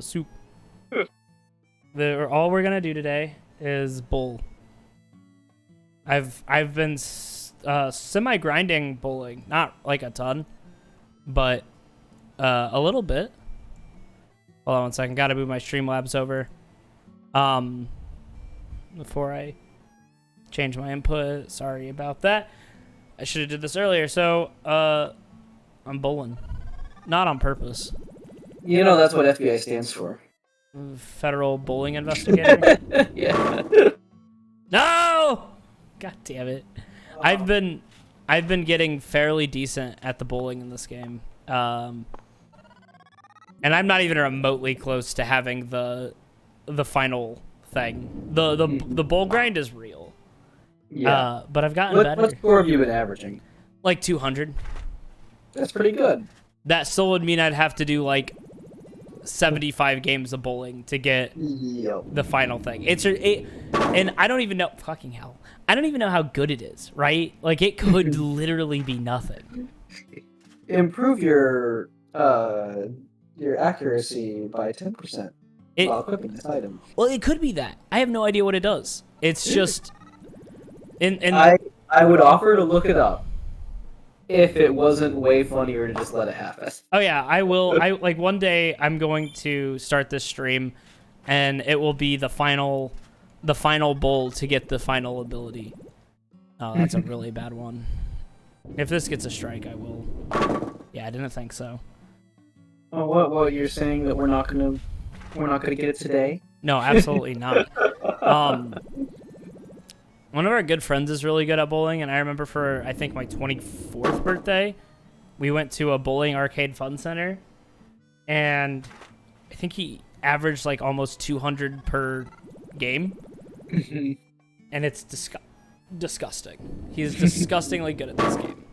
soup. All we're gonna do today is bowl. I've been semi grinding bowling, not like a ton, but a little bit. Hold on 1 second. Gotta move my Streamlabs over. Before I change my input. Sorry about that. I should have did this earlier. So, I'm bowling. Not on purpose. You know that's what FBI stands for. Federal Bowling Investigator? Yeah. No! God damn it. I've been getting fairly decent at the bowling in this game. And I'm not even remotely close to having the final thing. The bowl grind is real. Yeah. But I've gotten better. What score have you been averaging? Like 200. That's pretty good. That still would mean I'd have to do like 75 games of bowling to get the final thing. And I don't even know. Fucking hell. I don't even know how good it is, right? Like, it could literally be nothing. Improve your accuracy by 10% while equipping this item. Well, it could be that. I have no idea what it does. It's just... I would offer to look it up if it wasn't way funnier to just let it happen. Oh, yeah, I will. Like, one day I'm going to start this stream, and it will be the final bowl to get the final ability. Oh, that's a really bad one. If this gets a strike, I will. Yeah, I didn't think so. Oh, what you're saying that we're not gonna get it today? No, absolutely not. One of our good friends is really good at bowling, and I remember for, I think, my 24th birthday, we went to a bowling arcade fun center, and I think he averaged like almost 200 per game, and it's disgusting. He's disgustingly good at this game.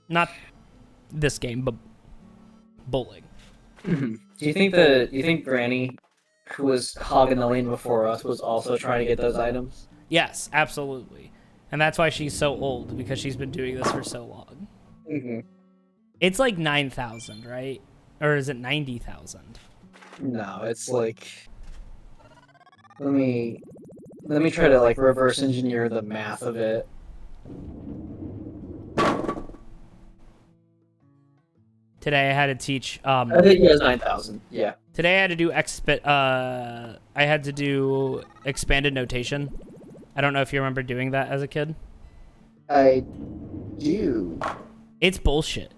Not this game, but bowling. Do you think Granny, who was hogging the lane before us, was also trying to get those items? Yes, absolutely. And that's why she's so old, because she's been doing this for so long. It's like 9,000, right? Or is it 90,000? No, it's like... Let me try to like reverse engineer the math of it. Today I had to teach... I think he has 9,000, yeah. Today I had to do expanded notation. I don't know if you remember doing that as a kid. I do. It's bullshit.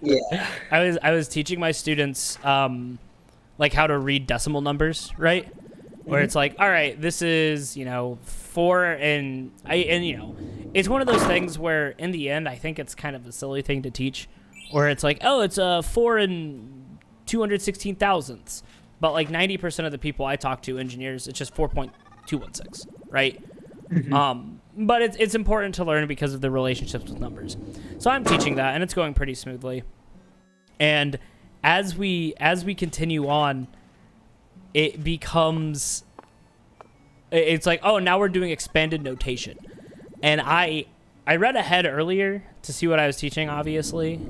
Yeah. I was teaching my students like how to read decimal numbers, right? Where it's like, all right, this is, 4 and it's one of those things where in the end I think it's kind of a silly thing to teach, where it's like, oh, it's 4 and 216 thousandths. But like 90% of the people I talk to, engineers, it's just 4.216, right? But it's important to learn because of the relationships with numbers. So I'm teaching that, and it's going pretty smoothly. And as we continue on, it becomes, it's like, oh, now we're doing expanded notation. And I read ahead earlier to see what I was teaching, obviously.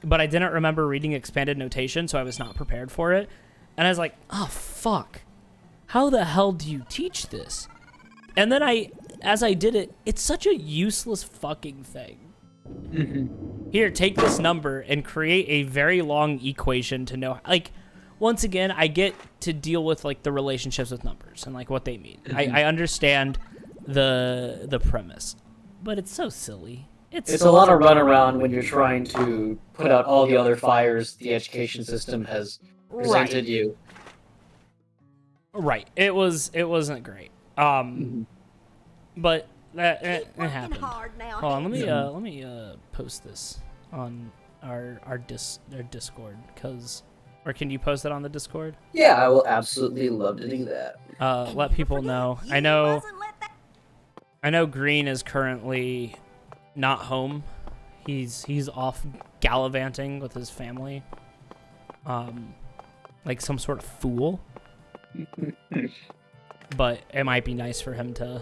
But I didn't remember reading expanded notation, so I was not prepared for it. And I was like, oh, fuck. How the hell do you teach this? And then as I did it, it's such a useless fucking thing. Here, take this number and create a very long equation to know, like, once again, I get to deal with, like, the relationships with numbers and, like, what they mean. I understand the premise, but it's so silly. It's a lot of runaround when you're trying to put out all the other fires the education system has presented you. Right. It wasn't great. But it happened. Hold on, let me post this on our Discord, or can you post that on the Discord? Yeah, I will absolutely love to do that. Let people know. I know Green is currently not home. He's off gallivanting with his family. Like some sort of fool. But it might be nice for him to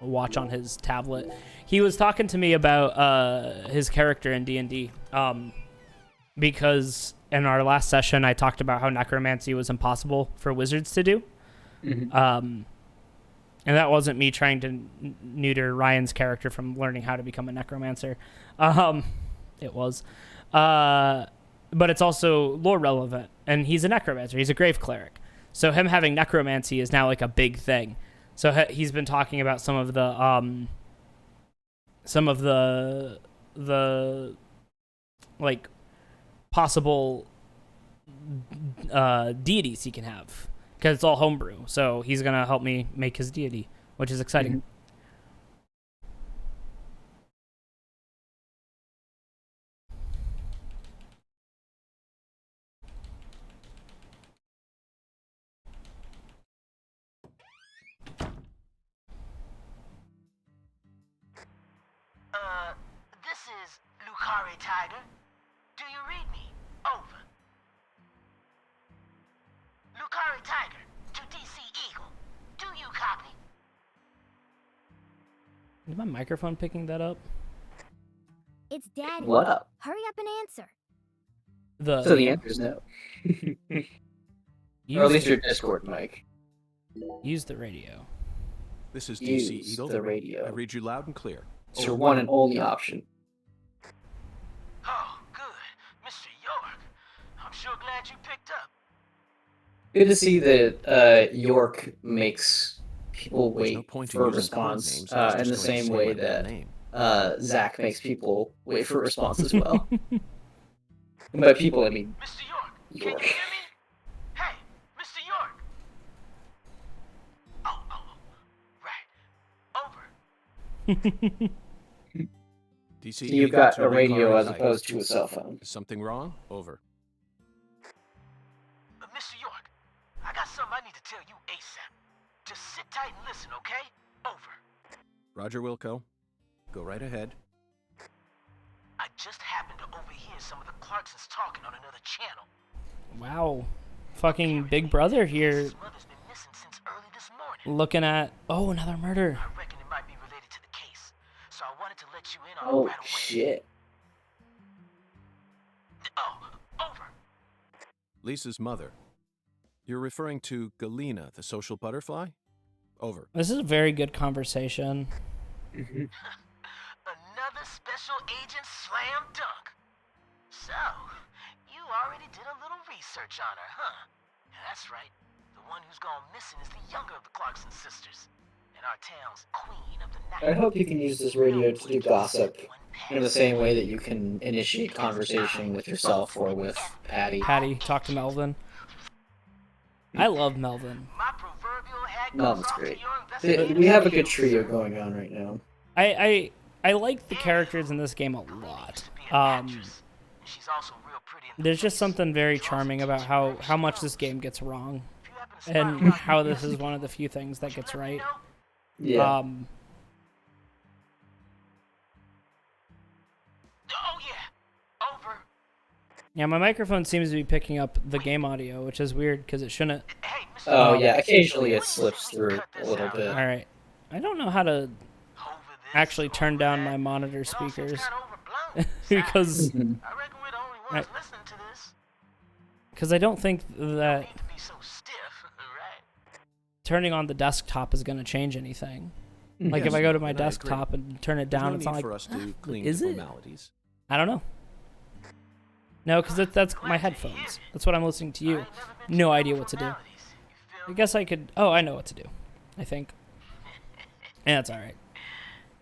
watch on his tablet. He was talking to me about his character in D&D. because in our last session I talked about how necromancy was impossible for wizards to do. Mhm. And that wasn't me trying to neuter Ryan's character from learning how to become a necromancer. It was. But it's also lore relevant, and he's a necromancer. He's a grave cleric. So him having necromancy is now like a big thing. So he's been talking about some of the like possible deities he can have, because it's all homebrew. So he's gonna help me make his deity, which is exciting. Mhm. This is Lucari Tiger. Do you read me? Over. Lucari Tiger to DC Eagle. Do you copy? Is my microphone picking that up? It's Daddy. What up? Hurry up and answer. So the answer is no. Or at least your Discord mic. Use the radio. This is DC Use Eagle. the radio. I read you loud and clear. It's your one and only option. Oh, good. Mr. York. I'm sure glad you picked up. Good to see that York makes people There's wait no point in for a using response code names. I was in just the going to same say way my middle that name. Zach makes people wait for a response as well. And by people, I mean Mr. York, can you York. hear me? Hey, Mr. York. Oh, right. Over. DC So you've Eagle got to a radio Lucari as Tiger. opposed to a cell phone. Is something wrong? Over. Mr. York, I got something I need to tell you ASAP. Just sit tight and listen, okay? Over. Roger Wilco. Go right ahead. I just happened to overhear some of the Clarksons talking on another channel. Wow. Fucking Big Brother here His mother's been missing since early this morning. looking at, oh, another murder. I reckon it might be related to the case, so I wanted to let you in on Oh it right away. shit. Oh, over. Lisa's mother. You're referring to Galena, the social butterfly? Over. This is a very good conversation. Another special agent slam dunk. So, you already did a little research on her, huh? That's right. The one who's gone missing is the younger of the Clarkson sisters, and our town's queen of the night. I hope you can use this radio to do gossip in the same way that you can initiate conversation with yourself or with Patty. Patty, talk to Melvin. I love Melvin. My proverbial hat goes Melvin's off to great. your investigative We have a good skills. trio going on right now. I like the characters in this game a lot. She's also real pretty in the There's just face. something very charming about how much this game gets wrong, and how this is one of the few things that gets right. Yeah. Oh yeah, over. Yeah, my microphone seems to be picking up the game audio, which is weird because it shouldn't. Hey, Mr. Oh York, yeah, occasionally it slips through a little bit. All right, I don't know how to over this, actually turn over down that. my monitor It all seems speakers kinda overblown. because I reckon we're the only ones listening to this. I don't think that Need to be so stiff, right? turning on the desktop is going to change anything. Like Yes, if I go to my and I agree. desktop and turn it There's down, no it's need not like for us to cling is to it? formalities. I don't know. No, because that's my headphones. That's what I'm listening to you. No idea what to do. I guess I could. Oh, I know what to do. I think. And that's all right.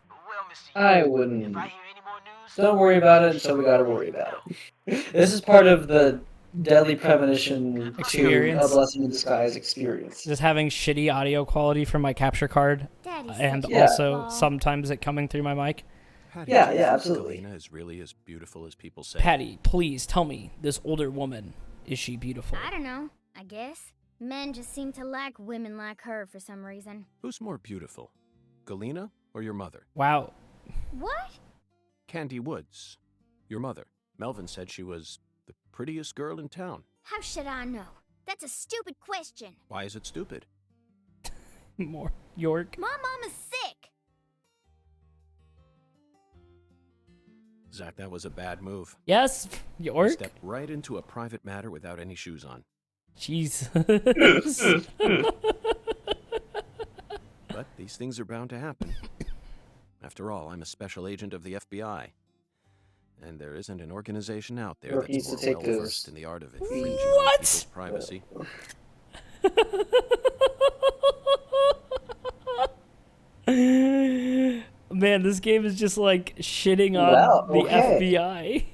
Well, Mr. I York, wouldn't. if I hear any more news, Don't worry about it until we gotta worry about it. This is part of the Deadly Premonition 2 Experience. A Blessing in Disguise experience. Just having shitty audio quality from my capture card, Daddy's and such a Yeah. also ball. sometimes it coming through my mic. Patty, Yeah, do you yeah, think absolutely. Galena is really as beautiful as people say. Patty, please tell me, this older woman, is she beautiful? I don't know, I guess. Men just seem to like women like her for some reason. Who's more beautiful, Galena or your mother? Wow. What? Candy Woods, your mother. Melvin said she was the prettiest girl in town. How should I know? That's a stupid question. Why is it stupid? More York. My mom is sick. Zach, that was a bad move. Yes, You York. stepped right into a private matter without any shoes on. Jesus. But these things are bound to happen. After all, I'm a special agent of the FBI. And there isn't an organization out there York needs that's to more take well-versed those- in the art of infringing on What? people's privacy. Man, this game is just like shitting on Wow, the okay. FBI.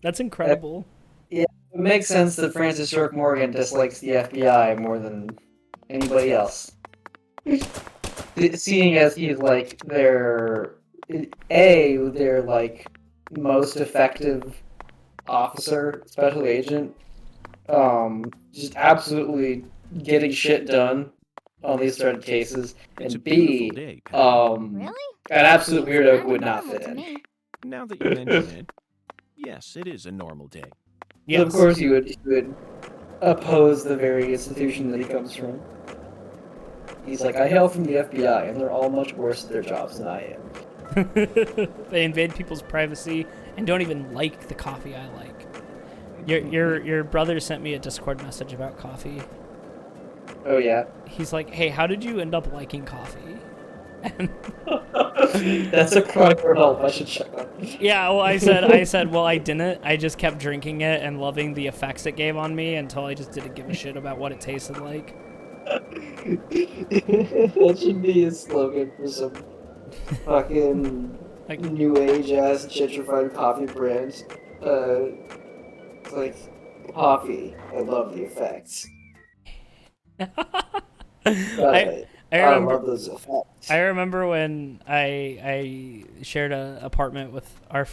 That's incredible. It makes sense that Francis York Morgan dislikes the FBI more than anybody else. Seeing as he's like their like most effective officer, special agent, just absolutely getting shit done on these certain cases, It's a and beautiful B, day, Patty. Really? an absolute Seems weirdo kinda would not normal fit to in. me. Now that you mention it, yes, it is a normal day. Yes. Of course, he would oppose the very institution that he comes from. He's like, I hail from the FBI, and they're all much worse at their jobs than I am. They invade people's privacy and don't even like the coffee I like. Your brother sent me a Discord message about coffee. Oh yeah, He's like, "Hey, how did you end up liking coffee?" And that's a cry for help. I should check on. yeah, well, I said, well, I didn't. I just kept drinking it and loving the effects it gave on me until I just didn't give a shit about what it tasted like. That should be his slogan for some fucking Like, new age ass gentrified coffee brand. It's like coffee. I love the effects. I I remember. love those effects. I remember when I shared an apartment with our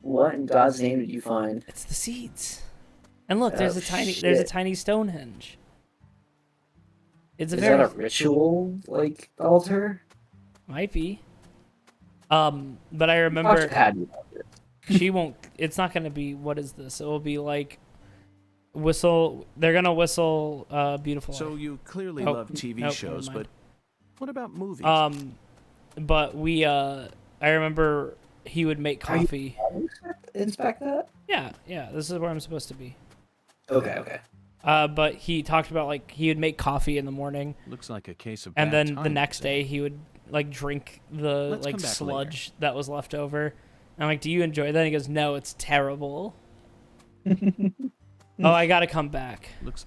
What in God's name did you find? it's the seeds. And look, Oh, there's a shit. tiny Stonehenge. It's a Is very that a ritual like altar? might be. But I Talk to remember Patty about this. she won't. It's not gonna be. What is this? It will be like whistle. They're gonna whistle. Beautiful. So Life. you clearly Oh, love TV nope, shows, never mind. but what about movies? But we. I remember he would make Are you- coffee. Inspect that? Yeah. This is where I'm supposed to be. Okay. But he talked about like he would make coffee in the morning, Looks like a case of and bad then the timing, next Zach. day he would like drink the Let's like come back sludge that was left over. And I'm like, "Do you enjoy that?" And he goes, "No, it's terrible." Oh, I gotta come back. Let's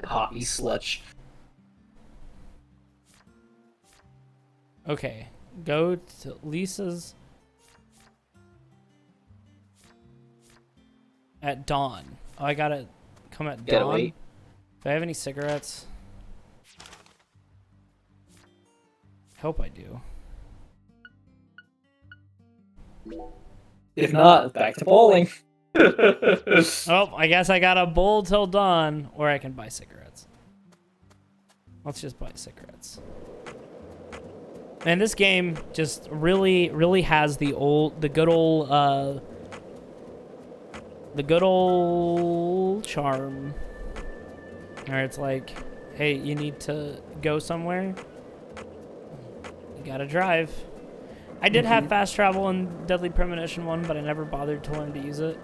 Coffee sludge. Okay, go to Lisa's at dawn. Oh, I gotta come at Gotta dawn. wait. Do I have any cigarettes? Hope I do. If not, back to bowling. Oh, I guess I gotta bowl till dawn, or I can buy cigarettes. Let's just buy cigarettes. And this game just really has the good old charm. Where it's like, hey, you need to go somewhere. You gotta drive. I did have fast travel in Deadly Premonition 1, but I never bothered to learn to use it.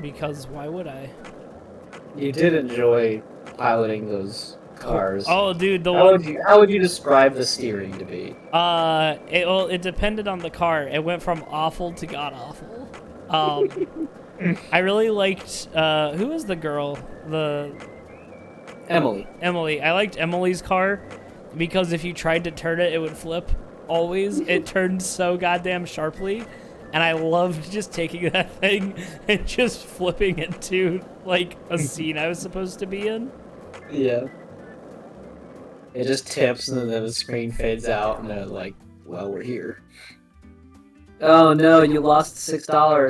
Because why would I? You did enjoy piloting those cars. Oh, dude, the How one. would you describe the steering to be? It depended on the car. It went from awful to god awful. I really liked. Who was the girl? Emily. Emily. I liked Emily's car because if you tried to turn it, it would flip. Always, it turned so goddamn sharply, and I loved just taking that thing and just flipping it to like a scene I was supposed to be in. Yeah. It just tips and then the screen fades out and then like, well, we're here. Oh no, you lost $6.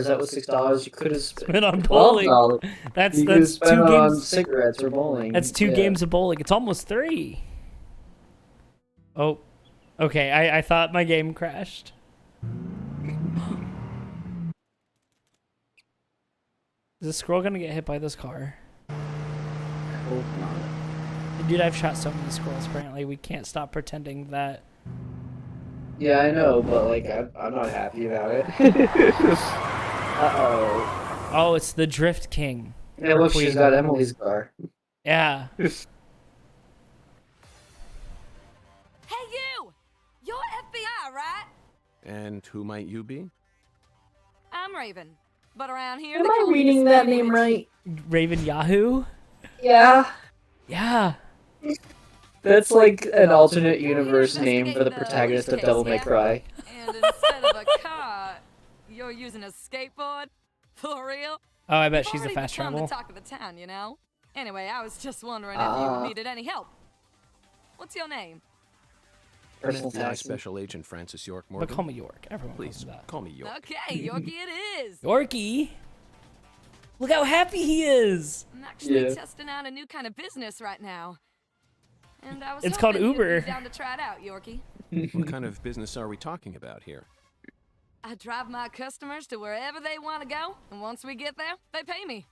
That was $6 you could have Spent on spent. bowling. $12. That's You could that's spend two on games. cigarettes or bowling. That's two Yeah. games of bowling. It's almost 3. Oh, okay. I thought my game crashed. Is this squirrel gonna get hit by this car? I hope not. Dude, I've shot so many squirrels. Apparently, we can't stop pretending that. Yeah, I know, but like I'm not happy about it. Uh-oh. Oh, it's the Drift King. Yeah, Or look, she's Queen. got Emily's car. Yeah. Hey, you! You're FBI, right? And who might you be? I'm Raven. But around here, Am they I call me reading the that Spaghetti name Witch. right? Raven Yahoo. Yeah. Yeah. That's like an alternate universe You're name for the investigating protagonist of police Devil case, May yeah? Cry. And instead of a car, you're using a skateboard? For real? Oh, I bet You've she's a already fast become travel. the talk of the town, you know? Anyway, I was just wondering if Ah. you needed any help. What's your name? Personal My tax. Special Agent Francis York But Morgan. call me York. Everyone calls Please me that. call me York. Okay, Yorkie it is. Yorkie. Look how happy he is. I'm actually Yeah. testing out a new kind of business right now. And I was It's called hoping you'd be Uber. down to try it out, Yorkie. What kind of business are we talking about here? I drive my customers to wherever they want to go, and once we get there, they pay me.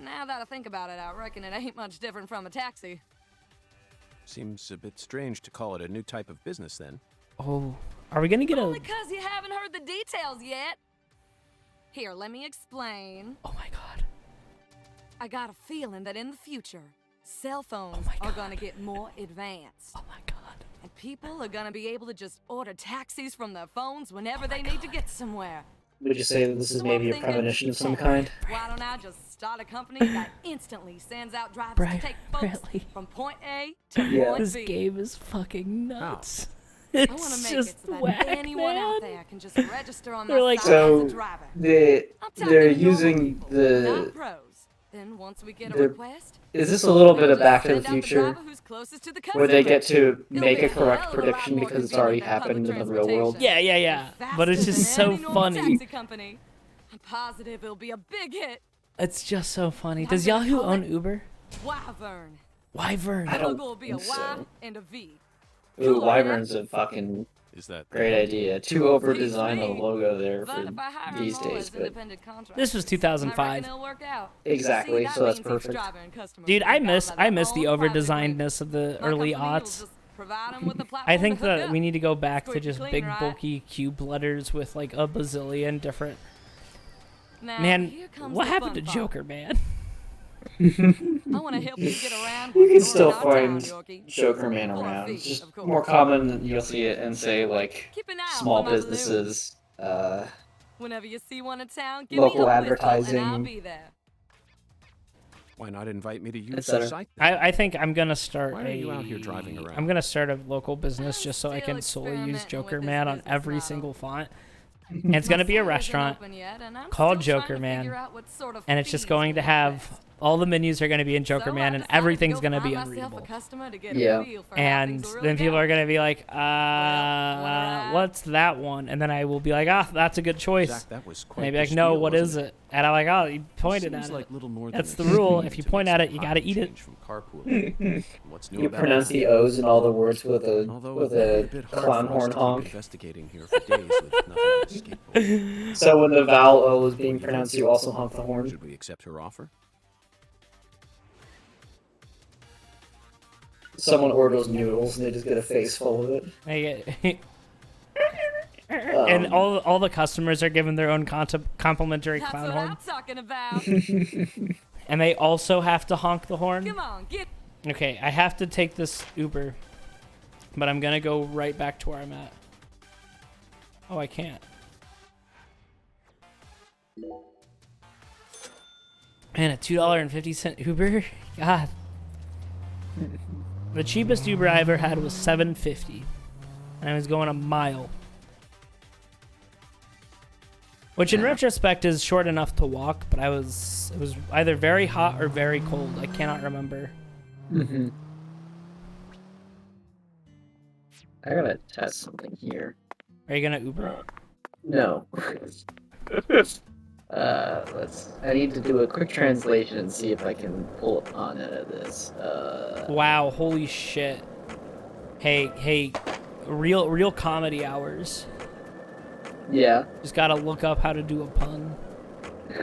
Now that I think about it, I reckon it ain't much different from a taxi. Seems a bit strange to call it a new type of business then. Oh, are we gonna get a? Only 'cause you haven't heard the details yet. Here, let me explain. Oh my God. I got a feeling that in the future, cell phones my are gonna God. get more advanced. Oh my God. And people are gonna be able to just order taxis from their phones whenever they need to get somewhere. Would you say that this is So maybe I'm a thinking, premonition of some hey, kind? Why don't I just start a company that instantly sends out drivers Bri- to take folks Bradley. from point A to Yeah. point This B? game is fucking nuts. I want to It's make just it so that whack, anyone man. out there can just register on They're my like- side So as a driver. they're I'm talking they're normal using people, the. not pros. Then once we get a they're- request, Is this a little bit we'll of Back to the just send out Future, driver who's closest to the where they customer. get to It'll make be a correct hell of a lot prediction more because it's already convenient than happened in public the real world? transportation. Yeah, yeah, yeah. But it's Faster just than so any normal funny. taxi company. I'm positive it'll be a big hit. It's just so funny. I'm Does gonna Yahoo call own it Uber? Wyvern. Wyvern. I The don't logo will be a think Y so. and a V. Ooh, Wyvern's a fucking Is that great idea. Too over-designed a Beats me. logo there But for if I hire these them all days, as but independent contractors, This was I reckon 2005. it'll work out. Exactly, See, that so that's means each perfect. driver and customer Dude, will be I bound miss by their the own over private agreement. designedness of the My early company will aughts. just provide 'em with a I platform think to hook that up. we need to go back to Squeaky just clean, big right? bulky cube letters with like a bazillion different. Now, Man, here comes what the happened to fun part. Joker, man? I want to help you get around. You while can you're still in our town, find Yorkie. Joker Man For a around. fee, It's just of course. more common that you'll see it in, say, like, Keep an eye out small for my balloon. businesses, Whenever you see one in town, give me local a whistle advertising. and I'll be there. Why not invite me to use Etc. your site? then? I think I'm gonna start Why are you out here driving around? I'm gonna start a local business I'm just so I still can solely use experimenting Joker with this Man on business every model. single font. And it's gonna be a My site isn't restaurant, open yet, and I'm called still trying Joker to Man, figure out what sort of and it's just fees going to will have best. all the menus are gonna be in Joker So Man, I and decided to everything's go gonna find be myself a unreadable. customer to get a Yeah. feel for how And things then people really are go. gonna be like, wanna ride? what's that one? And then I will be like, that's a good choice. Zach, that was And quite they'd be the like, no, spiel, what wasn't is it? And I'm like, oh, you pointed Seems at like it. little more That's than the a rule. scheme If you to point make at some it, you gotta pocket eat it. change from carpooling. What's new You about pronounce that? the O's in all the words with Although it would be a a bit hard clown for us horn to keep honk. investigating here for days with nothing but a skateboard. So when the vowel O is being pronounced, you also honk the horn. Should we accept her offer? Someone orders noodles and they just get a face full of it. I get- and all the customers are given their own complimentary That's clown what horn, I'm talking about. and they also have to honk the horn. Come on, get. Okay, I have to take this Uber, but I'm gonna go right back to where I'm at. Oh, I can't. Man, a $2.50 Uber? God. The cheapest Uber I ever had was $7.50, and I was going a mile. Which in retrospect is short enough to walk, but it was either very hot or very cold. I cannot remember. Mm-hmm. I gotta test something here. Are you gonna Uber? No. I need to do a quick translation and see if I can pull up on it of this. Wow, holy shit. Hey, real comedy hours. Yeah. Just gotta look up how to do a pun.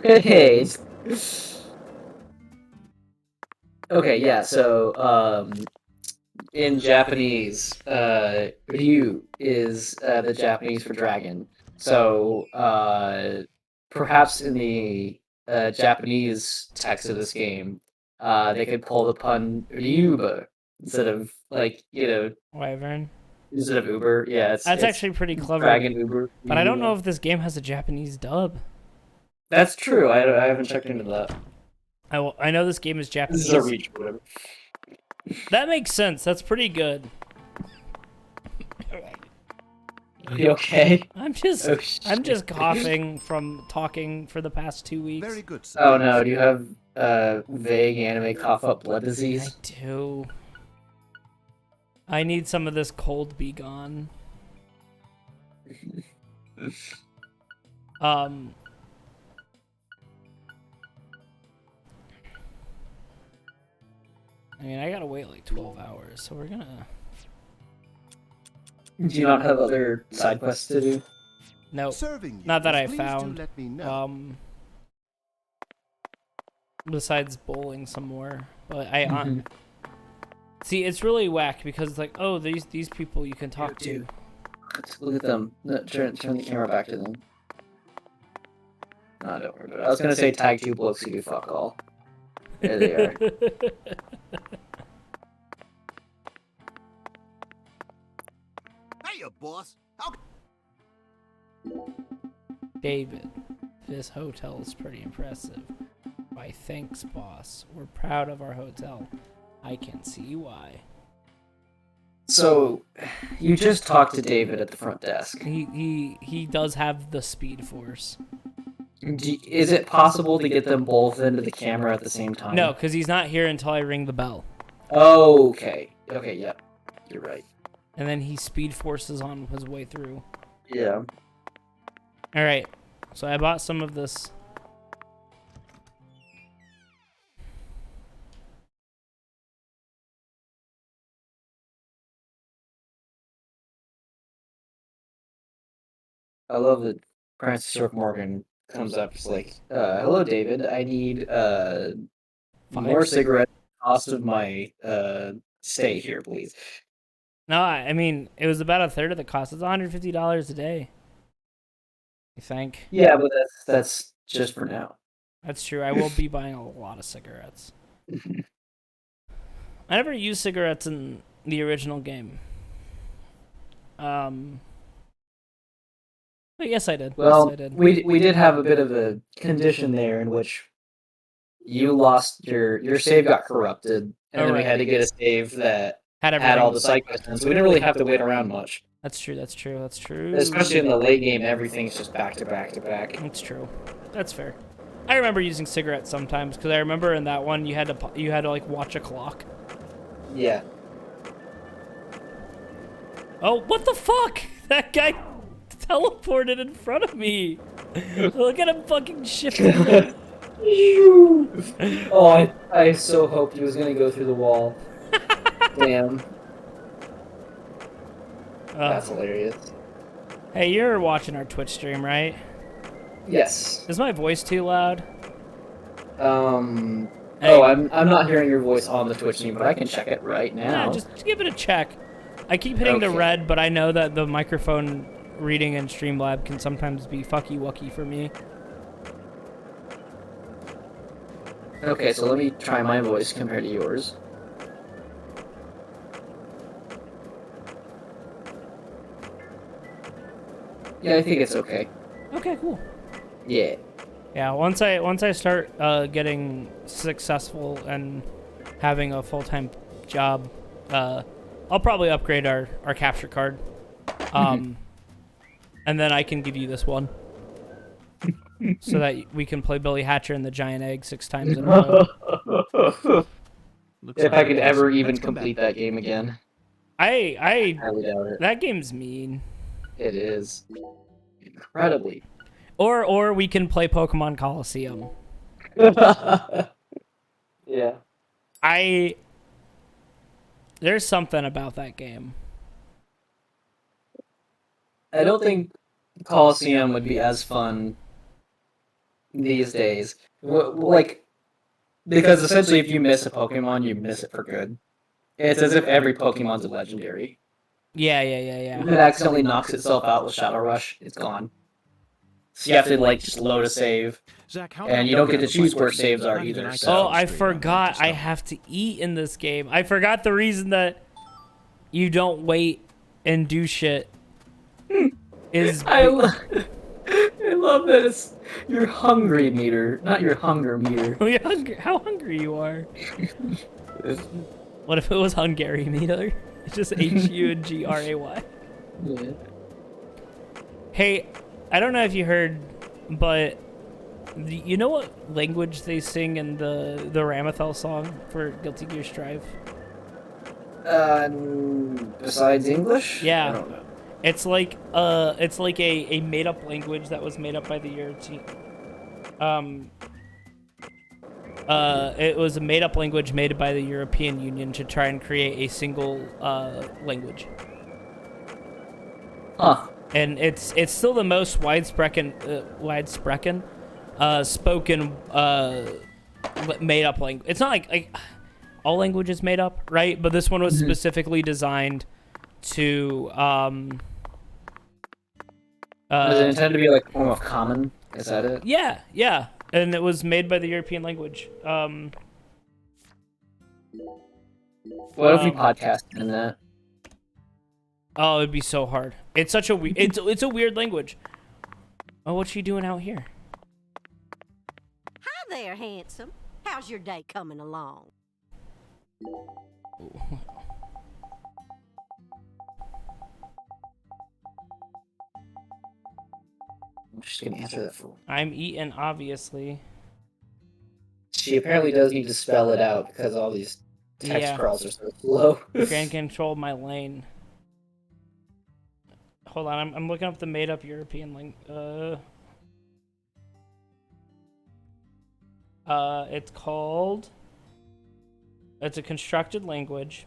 Hey. Okay, yeah. So, in Japanese, Ryu is the Japanese for dragon. So, perhaps in the Japanese text of this game, they could pull the pun Ryuba instead of Wyvern. instead of Uber. Yeah, That's it's actually pretty clever. Dragon Uber. But I don't know Ryuba. if this game has a Japanese dub. That's true. I haven't checked into that. I know this game is This Japanese. is a reach, or whatever. That makes sense. That's pretty good. Are you okay? I'm just Oh, I'm just coughing from talking for the past 2 weeks. Very good. Oh no, do you have vague anime cough up blood I disease? do. I need some of this cold be gone. I mean, I gotta wait like 12 hours, so we're gonna... Do you not have other side quests to do? Nope. Serving you. Not that I Please do found. let me know. Besides bowling some more. But see, it's really whack because it's like, oh, these people you can talk to. Let's look at them. No, turn the camera back to them. No, don't worry about it. I was gonna say tag two blokes who do fuck all. There they are. Hey, boss. How... David, this hotel is pretty impressive. Why, thanks, boss. We're proud of our hotel. I can see why. So, you just talked to David at the front desk. He does have the speed force. Is it possible to get them both into the camera at the same time? No, because he's not here until I ring the bell. Oh, okay. Okay, yep. You're right. And then he speed forces on his way through. Yeah. Alright, so I bought some of this. I love that Francis York Morgan comes up. It's like, hello, David. I need more cigarettes. Cost of my stay here, please. No, I mean, it was about a third of the cost. It's $150 a day. You think? Yeah, but that's just for now. That's true. I will be buying a lot of cigarettes. I never used cigarettes in the original game. But yes, I did. Well, yes, I did. we did have a bit of a condition there in which you lost your save got corrupted, and then we had to get a save that had all the side quests, so we didn't really have to wait around much. That's true. That's true. That's true. Especially in the late game, everything's just back to back to back. That's true. That's fair. I remember using cigarettes sometimes because I remember in that one you had to like watch a clock. Yeah. Oh, what the fuck? That guy teleported in front of me. Look at him fucking shifting. Oh, I so hoped he was gonna go through the wall. Damn. That's hilarious. Hey, you're watching our Twitch stream, right? Yes. Is my voice too loud? Hey. Oh, I'm not hearing your voice on the Twitch stream, but I can check it right now. Yeah, just give it a check. I keep hitting the red, but I know that the microphone reading in Streamlab can sometimes be fucky-wucky for me. Okay, so let me try my voice compared to yours. Yeah, I think it's okay. Okay, cool. Yeah. Yeah, once I start getting successful and having a full-time job, I'll probably upgrade our capture card. And then I can give you this one. So that we can play Billy Hatcher and the Giant Egg 6 times in a row. If I could ever even complete that game again. I highly doubt it. That game's mean. It is. Incredibly. Or we can play Pokemon Coliseum. Yeah. There's something about that game. I don't think Coliseum would be as fun these days. Like, Because essentially, if you miss a Pokemon, you miss it for good. It's as if every Pokemon's a legendary. Yeah. If it accidentally knocks itself out with Shadow Rush, it's gone. So you have to like just load a save, Zach, how and about you don't we get to have a choose fight? where saves are Not even either. I So can Oh, I straight on that forgot. just I now. have to eat in this game. I forgot the reason that you don't wait and do shit is. I love that it's your hungry meter, not your hunger meter. How hungry you are. What if it was Hungary meter? It's just HUNGRAY. Yeah. Hey, I don't know if you heard, but you know what language they sing in the Ramethel song for Guilty Gear Strive? Besides English? Yeah. I don't know. It's like a made up language that was made up by the European. It was a made up language made by the European Union to try and create a single language. Huh. And it's still the most widespread spoken made up language. It's not like all languages made up, right? But this one was specifically designed to Does it intend to be like a form of common? Is that it? yeah, and it was made by the European language. What if we podcast in that? Oh, it'd be so hard. It's such a it's a weird language. Oh, what's she doing out here? Hi there, handsome. How's your day coming along? I'm just gonna answer that fool. I'm eating, obviously. She apparently does need to spell it out because all these text Yeah. crawls are so slow. Can't control my lane. Hold on, I'm looking up the made up European language. It's called. It's a constructed language.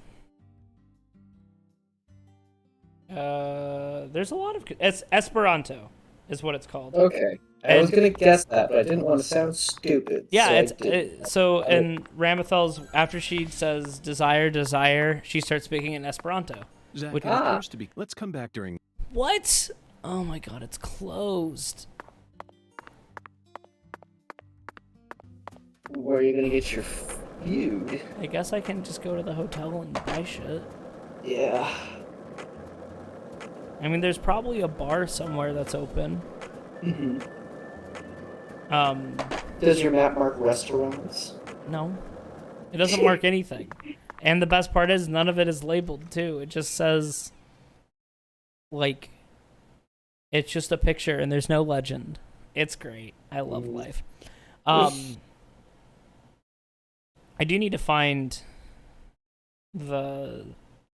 There's a lot of. It's Esperanto, is what it's called. Okay. I was gonna guess that, but I didn't want to sound stupid. Yeah, so I it's didn't. so in Ramethel's, after she says desire, she starts speaking in Esperanto. Zach, Which- it appears to be. Let's come back during. What? Oh my god, it's closed. Where are you gonna get your food? I guess I can just go to the hotel and buy shit. Yeah. I mean, there's probably a bar somewhere that's open. hmm Um, Does your map mark restaurants? no. It doesn't mark anything. And the best part is none of it is labeled, too. It just says, like, it's just a picture and there's no legend. It's great. I love life. I do need to find the...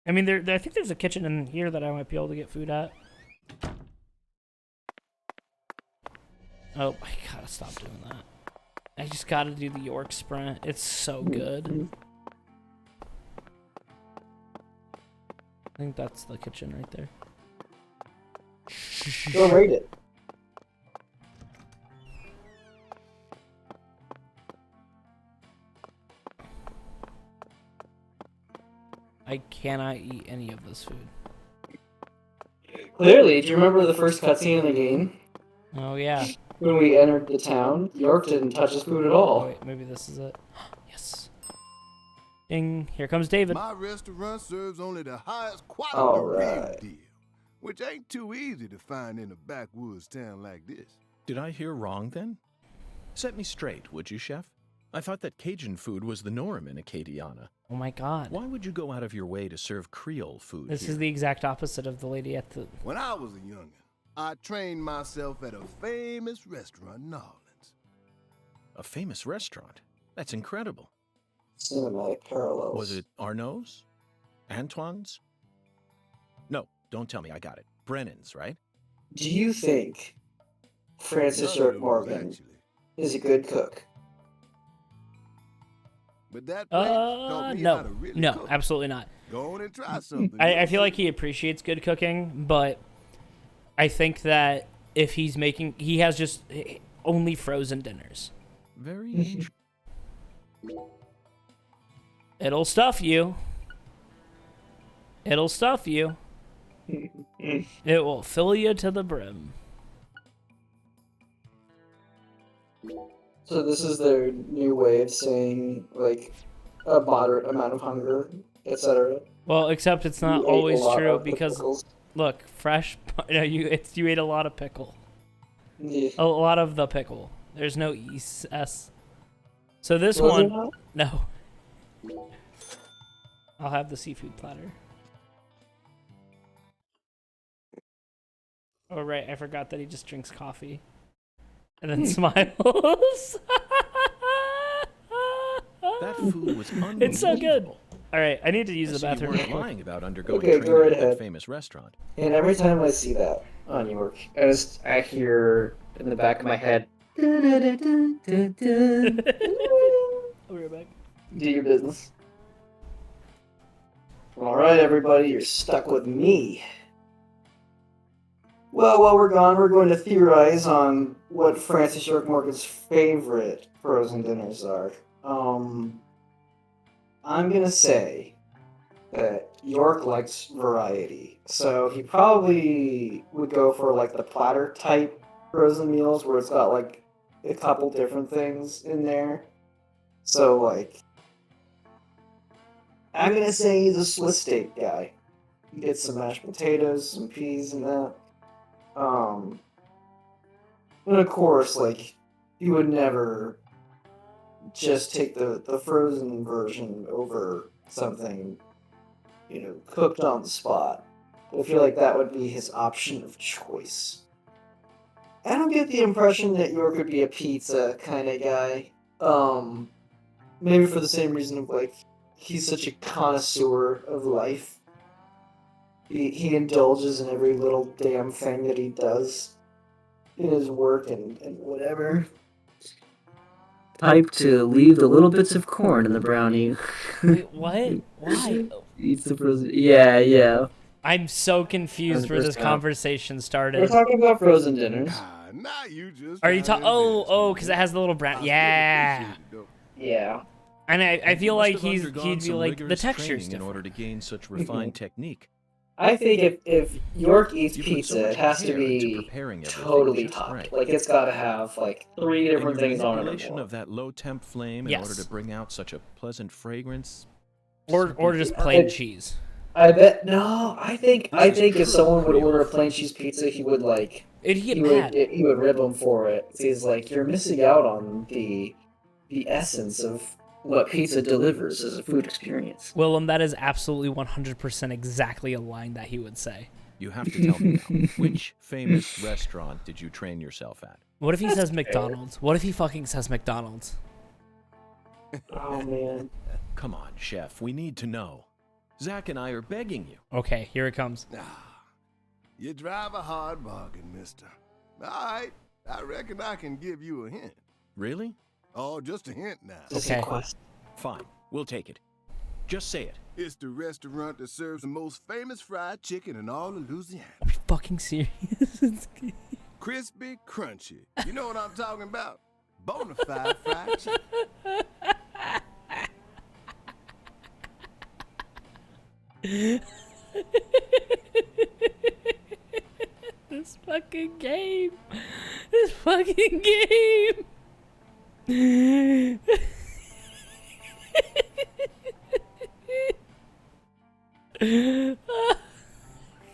I mean, I think there's a kitchen in here that I might be able to get food at. Oh, I gotta stop doing that. I just gotta do the York sprint. It's so good. I think that's the kitchen right there. Go rate it. I cannot eat any of this food. Clearly, do you remember the first cutscene in the game? Oh, yeah. When we entered the town, York didn't touch his food at Oh, all. wait, maybe this is it. Yes. Ding. Here comes David. My restaurant serves only the highest quality All real right. deal, which ain't too easy to find in a backwoods town like this. Did I hear wrong then? Set me straight, would you, chef? I thought that Cajun food was the norm in Acadiana. Oh, my God. Why would you go out of your way to serve Creole food This here? is the exact opposite of the lady at the... When I was a youngin', I trained myself at a famous restaurant in New Orleans. A famous restaurant? That's incredible. Cinematic parallels. Was it Arnaud's? Antoine's? No, don't tell me, I got it. Brennan's, right? Do you think Francis None of York them was Morgan actually. is a good cook? But that place taught me how to really No, cook. absolutely not. Go on and try something. I feel like he appreciates good cooking, but I think that if he's making... He has just only frozen dinners. Very It'll stuff you. It'll stuff you. It will fill you to the brim. So this is their new way of saying, like, a moderate amount of hunger, etc. Well, except it's not You ate a always lot true of the because pickles. look, fresh. No, you ate a lot of pickle. Yeah. A lot of the pickle. There's no S. So this Was there one, not? no. I'll have the seafood platter. Oh right, I forgot that he just drinks coffee, and then smiles. That food was unbelievable. It's so good. All right, I need to use I the see you bathroom. weren't real quick. lying about undergoing Okay, go training right at that ahead. famous restaurant. And every time I see that on York, I hear in the back of my head, I'll be right back. do your business. Alright, everybody, you're stuck with me. Well, while we're gone, we're going to theorize on what Francis York Morgan's favorite frozen dinners are. I'm gonna say that York likes variety, so he probably would go for like the platter type frozen meals where it's got like a couple different things in there. So like, I'm gonna say he's a Swiss steak guy. You get some mashed potatoes, some peas, and that. And of course, like, you would never just take the frozen version over something, you know, cooked on the spot. I feel like that would be his option of choice. I don't get the impression that York would be a pizza kind of guy. Maybe for the same reason of, like, he's such a connoisseur of life. He indulges in every little damn thing that he does in his work and whatever. Type to leave the little bits of corn in the brownie. Wait, what? Why? Eats the frozen. Yeah. I'm so confused where this 100%. conversation We're started. talking about frozen dinners. Ah, now you just Are you trying talking? to embarrass Oh, me, because man. it has the little brown. I still Yeah. appreciate it, though. Yeah. And I feel You like must have he'd undergone be some like the rigorous texture's training in order different. to gain such refined technique. I think if York eats You put so pizza, much it has to care into be preparing everything totally just topped. right. Like, it's gotta have, like, 3 And different your things on it or manipulation more. of that low temp flame in Yes. order to bring out such a pleasant fragrance. Or simply just art. plain cheese. I bet no. I think This is if someone would pretty order a awful. plain cheese pizza, he would like It'd get he mad. would rib him for it. He's like, you're missing out on the essence of what pizza delivers as a food experience. Willem, that is absolutely 100% exactly a line that he would say. You have to tell me now, which famous restaurant did you train yourself at? What if he says McDonald's? What if he fucking says McDonald's? Oh man. Come on, chef, we need to know. Zach and I are begging you. Okay, here it comes. Ah, you drive a hard bargain, mister. All right, I reckon I can give you a hint. Really? Oh, just a hint now. Just Okay. a quest. Fine, we'll take it. Just say it. It's the restaurant that serves the most famous fried chicken in all of Louisiana. Are we fucking serious? Crispy, crunchy. You know what I'm talking about? Bonafide fried chicken. This fucking game. This fucking game.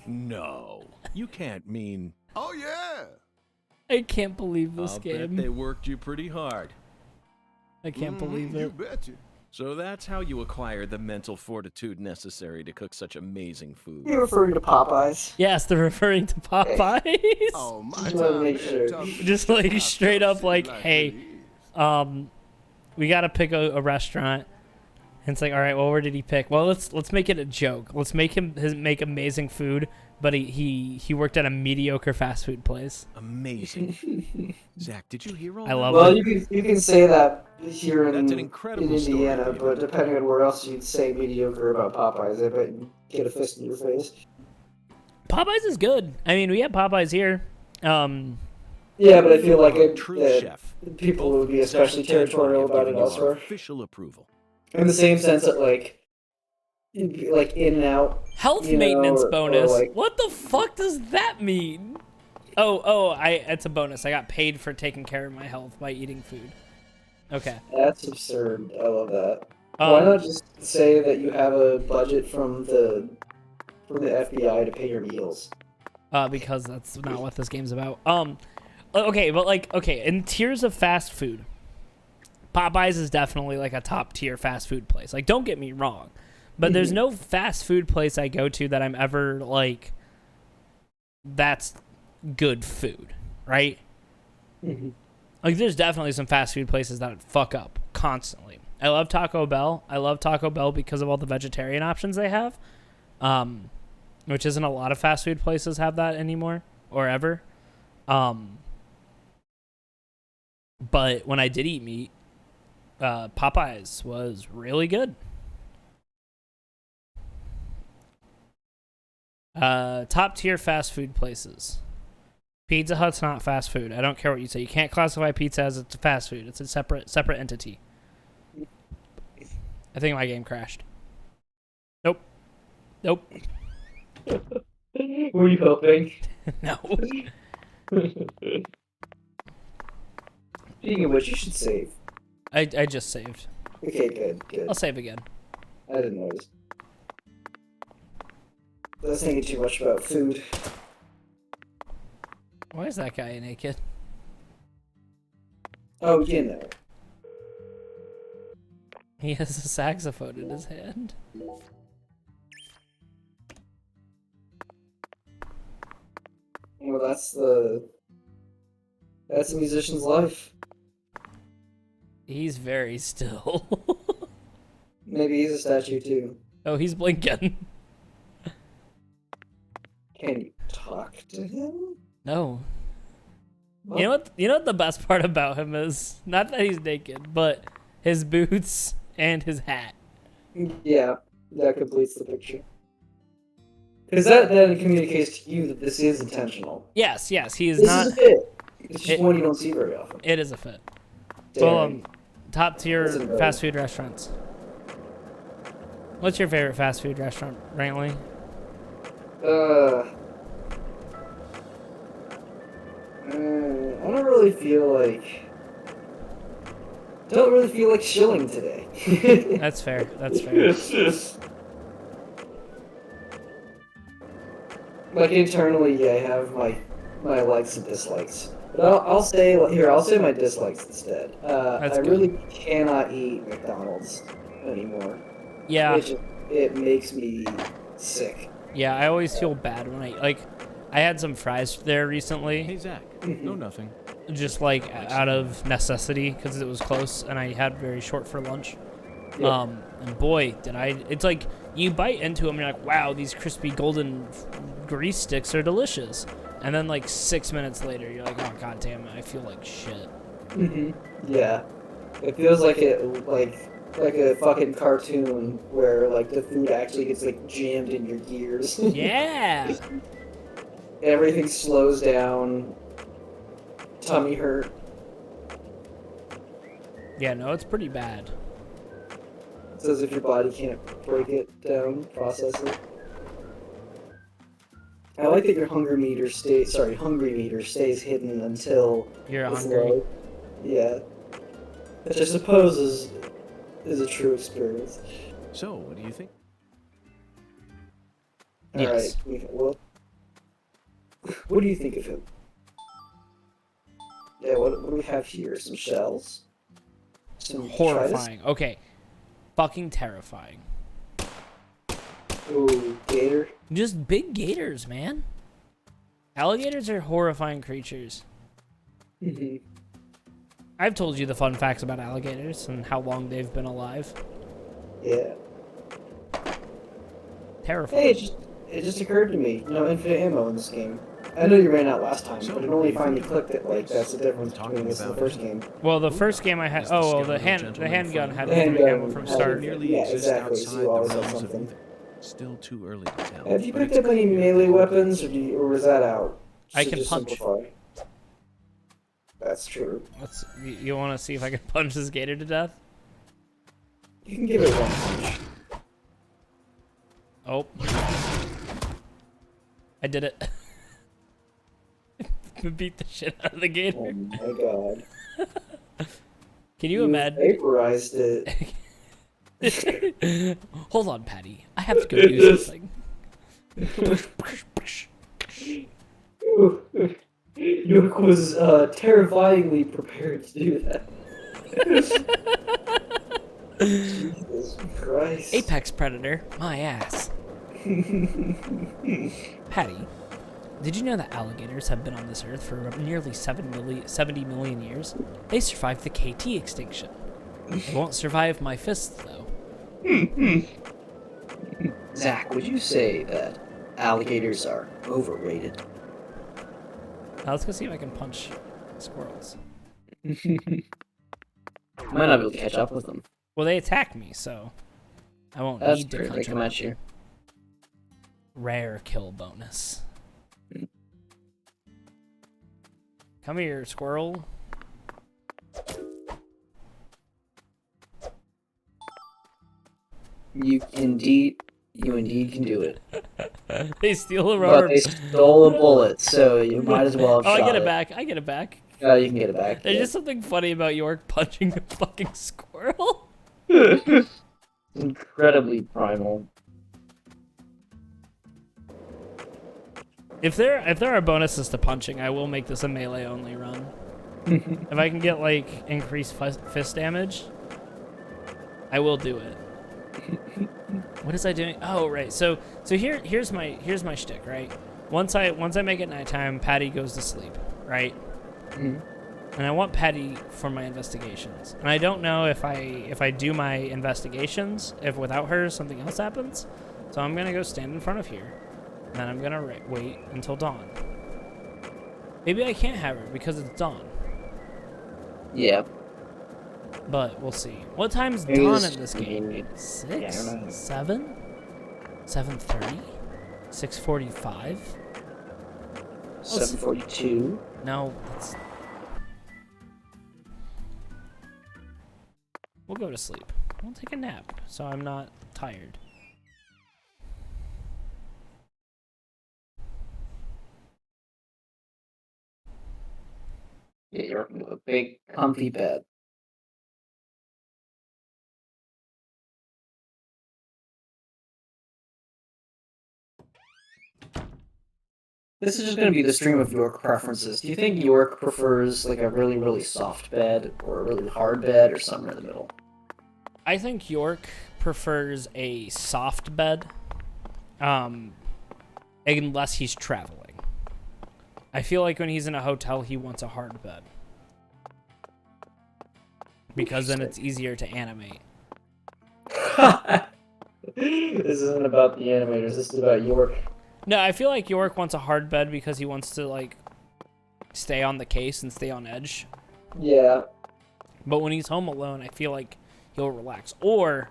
No, you can't mean. Oh, yeah. I can't believe this I'll game. bet they worked you pretty hard. I can't believe You it. betcha. So that's how you acquire the mental fortitude necessary to cook such amazing food. You're referring to Popeyes. Yes, they're referring to Popeyes. Oh, my Just wanted to time. make man, sure. talking to Just the like top straight up city like, it hey, really is. we gotta pick a restaurant. And it's like, all right, well, where did he pick? Well, let's make it a joke. Let's make him make amazing food, but he worked at a mediocre fast food place. Amazing. Zach, did you hear all I that? love Well, it. you can say that here in, That's an incredible in story, Indiana, David. but depending on where else you'd say mediocre about Popeyes, I bet you'd get a fist in your face. Popeyes is good. I mean, we have Popeyes here. Yeah, but I feel like A true chef. people Both would be especially Steph and Tony territorial have about given it you our elsewhere. official approval. In the same sense that like In and Out, Health you know, maintenance or bonus. like, What the fuck does that mean? It's a bonus. I got paid for taking care of my health by eating food. Okay. that's absurd. I love that. Why not just say that you have a budget from the FBI to pay your meals? Because that's not what this game's about. Okay, but like, okay, in tiers of fast food, Popeyes is definitely like a top tier fast food place. Like, don't get me wrong, but there's no fast food place I go to that I'm ever like, that's good food, right? Like, there's definitely some fast food places that fuck up constantly. I love Taco Bell. I love Taco Bell because of all the vegetarian options they have, which isn't a lot of fast food places have that anymore or ever. But when I did eat meat, Popeyes was really good. Top tier fast food places. Pizza Hut's not fast food. I don't care what you say. You can't classify pizza as it's fast food. It's a separate entity. I think my game crashed. Nope. Were you hoping? No. Speaking of which, you should save. I just saved. Okay, good. I'll save again. I didn't notice. I was thinking too much about food. Why is that guy naked? Oh, you know. He has a saxophone in his hand. Well, that's a musician's life. He's very still. Maybe he's a statue too. Oh, he's blinking. Can you talk to him? No. What? You know what the best part about him is? Not that he's naked, but his boots and his hat. Yeah, that completes the picture. Because that then communicates to you that this is intentional. Yes, he is This not. is a fit. It's just one you don't see very often. It is a fit. Damn. Well, top tier Listen, bro. fast food restaurants. What's your favorite fast food restaurant, Brantley? I don't really feel like shilling today. That's fair. Like internally, yeah, I have my likes and dislikes. But I'll say my dislikes instead. That's I good. really cannot eat McDonald's anymore. Yeah. It makes me sick. Yeah, I always feel bad when I had some fries there recently. Hey, Zach. No, nothing. Just like out of necessity because it was close and I had very short for lunch. Yeah. And boy, it's like you bite into them and you're like, wow, these crispy golden grease sticks are delicious. And then like 6 minutes later, you're like, oh god damn it, I feel like shit. Yeah. It feels like a fucking cartoon where like the food actually gets like jammed in your gears. Yeah. Everything slows down. Tummy hurt. Yeah, no, it's pretty bad. It's as if your body can't break it down, process it. I like that your hungry meter stays hidden until You're it's hungry. low. Yeah. Which I suppose is a true experience. So, what do you think? Yes. Alright, well, what do you think of him? Yeah, what do we have here? Some shells? Some Horrifying. Okay. Fucking terrifying. Ooh, gator. Just big gators, man. Alligators are horrifying creatures. I've told you the fun facts about alligators and how long they've been alive. Yeah. Terrifying. Hey, it just occurred to me, infinite ammo in this game. I know you ran out last time, but it only finally clicked that that's the difference between this and the first game. Well, the first game I had. Oh, well, the handgun had The 3 handgun ammo from had start. Merely Yeah, exist exactly, so outside you the always have realms of something. either. Still too early to tell. Have you but picked it's up any clear melee that weapons, or was that out? I To can just punch. simplify. That's true. You want to see if I can punch this gator to death? You can give it one punch. Oh. I did it. Beat the shit out of the gator. Oh my god. Can you imagine? Vaporized it. Hold on, Patty. I have to go do something. York was terrifyingly prepared to do that. Jesus Christ. Apex predator, my ass. Patty, did you know that alligators have been on this earth for nearly 70 million years? They survived the KT extinction. They won't survive my fists, though. Zach, would you say that alligators are overrated? Now let's go see if I can punch squirrels. Might not be able to catch up with them. Well, they attack me, so I won't That's need to true. They punch come them. at you. Rare kill bonus. Come here, squirrel. You indeed can do it. They steal a But rubber. they stole a bullet, so you might as well have Oh, I shot get it it. back. I get it back. Oh, you can get it back. There's yeah. just something funny about York punching a fucking squirrel. Incredibly primal. If there are bonuses to punching, I will make this a melee only run. If I can get like increased fist damage, I will do it. What is I doing? Oh right. So here's my shtick, right? Once I make it nighttime, Patty goes to sleep, right? Mhm. And I want Patty for my investigations. And I don't know if I do my investigations, if without her something else happens. So I'm gonna go stand in front of here, and then I'm gonna wait until dawn. Maybe I can't have her because it's dawn. Yeah. But we'll see. What time's Maybe dawn this- in this game? Yeah, I 6? don't know. 7? 7:30? 6:45? 7:42. No, that's... We'll go to sleep. We'll take a nap, so I'm not tired. Yeah, you're into a big, comfy bed. This is just going to be the stream of York preferences. Do you think York prefers like a really, really soft bed or a really hard bed or somewhere in the middle? I think York prefers a soft bed, unless he's traveling. I feel like when he's in a hotel, he wants a hard bed. Because then it's easier to animate. This isn't about the animators, this is about York. No, I feel like York wants a hard bed because he wants to, like, stay on the case and stay on edge. Yeah. But when he's home alone, I feel like he'll relax. Or,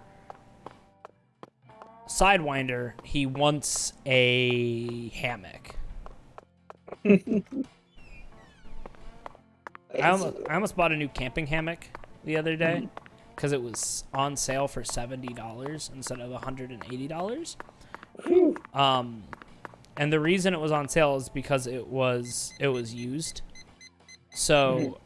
Sidewinder, he wants a hammock. I almost bought a new camping hammock the other day because it was on sale for $70 instead of $180. And the reason it was on sale is because it was used. So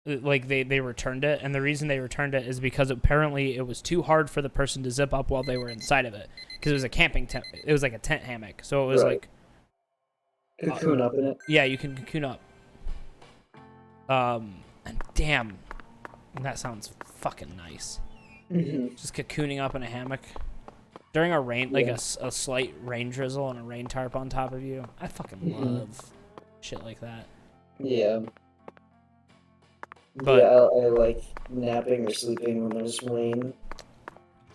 like they returned it, and the reason they returned it is because apparently it was too hard for the person to zip up while they were inside of it, because it was a camping tent. It was like a tent hammock, so it was like cocoon up in it. Yeah, you can cocoon up. And damn, that sounds fucking nice. Just cocooning up in a hammock during a rain, like a slight rain drizzle and a rain tarp on top of you. I fucking love shit like that. Yeah. But yeah, I like napping or sleeping when there's rain.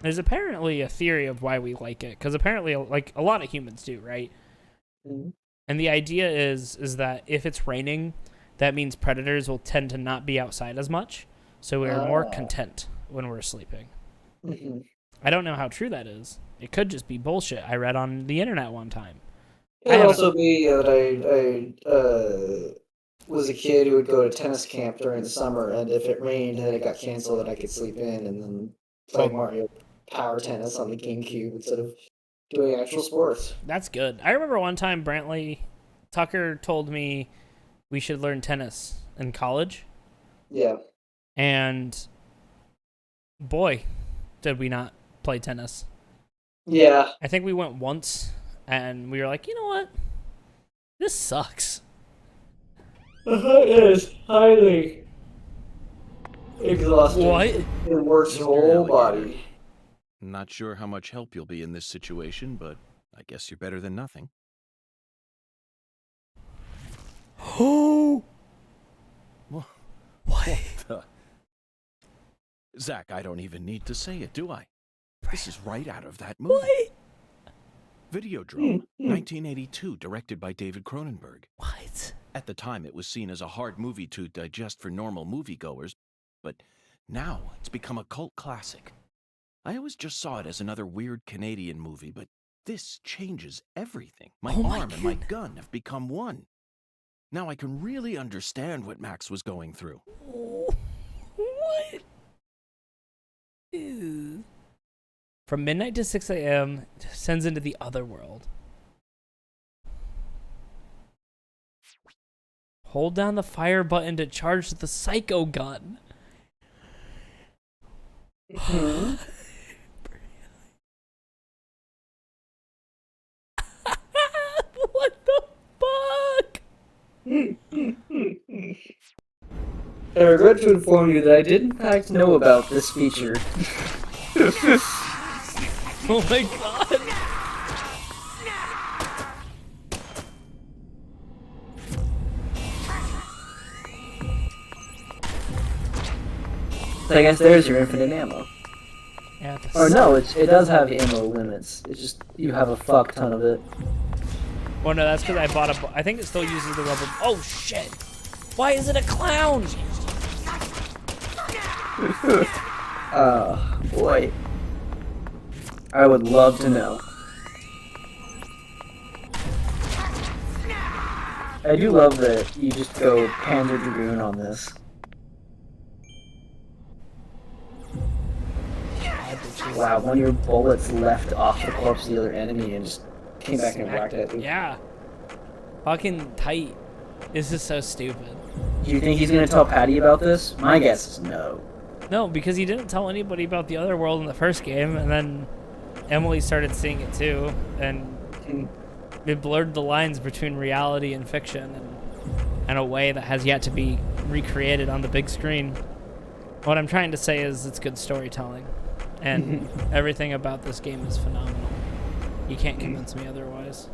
there's apparently a theory of why we like it, because apparently, like, a lot of humans do, right? And the idea is that if it's raining, that means predators will tend to not be outside as much, so we are more content when we're sleeping. I don't know how true that is. It could just be bullshit I read on the internet one time. It would also be that I was a kid who would go to tennis camp during the summer, and if it rained and it got canceled, then I could sleep in and then play Mario Power Tennis on the GameCube instead of doing actual sports. That's good. I remember one time Tucker told me we should learn tennis in college. Yeah. And boy, did we not play tennis. Yeah. I think we went once and we were like, you know what? This sucks. It is highly exhausting. What? It works your whole body. Not sure how much help you'll be in this situation, but I guess you're better than nothing. Oh! What? Zach, I don't even need to say it, do I? This is right out of that movie. What? Videodrome, 1982, directed by David Cronenberg. What? At the time, it was seen as a hard movie to digest for normal moviegoers, but now it's become a cult classic. I always just saw it as another weird Canadian movie, but this changes everything. My arm and my gun have become one. Now I can really understand what Max was going through. What? Ew. From midnight to 6 a.m., sends into the other world. Hold down the fire button to charge the psycho gun. What the fuck? I regret to inform you that I did in fact know about this feature. Oh my god. So I guess there's your infinite ammo. Yeah, Or no, it does have ammo limits. It's just you have a fuck ton of it. Well, no, that's because I bought I think it still uses the rubber. Oh shit! Why is it a clown? Boy. I would love to know. I do love that you just go Panzer Dragoon on this. Wow, one of your bullets left off the corpse of the other enemy and just came back and whacked it. Yeah. Fucking tight. This is so stupid. Do you think he's gonna tell Patty about this? My guess is no. No, because he didn't tell anybody about the other world in the first game, and then Emily started seeing it too, and it blurred the lines between reality and fiction in a way that has yet to be recreated on the big screen. What I'm trying to say is it's good storytelling, and everything about this game is phenomenal. You can't convince me otherwise.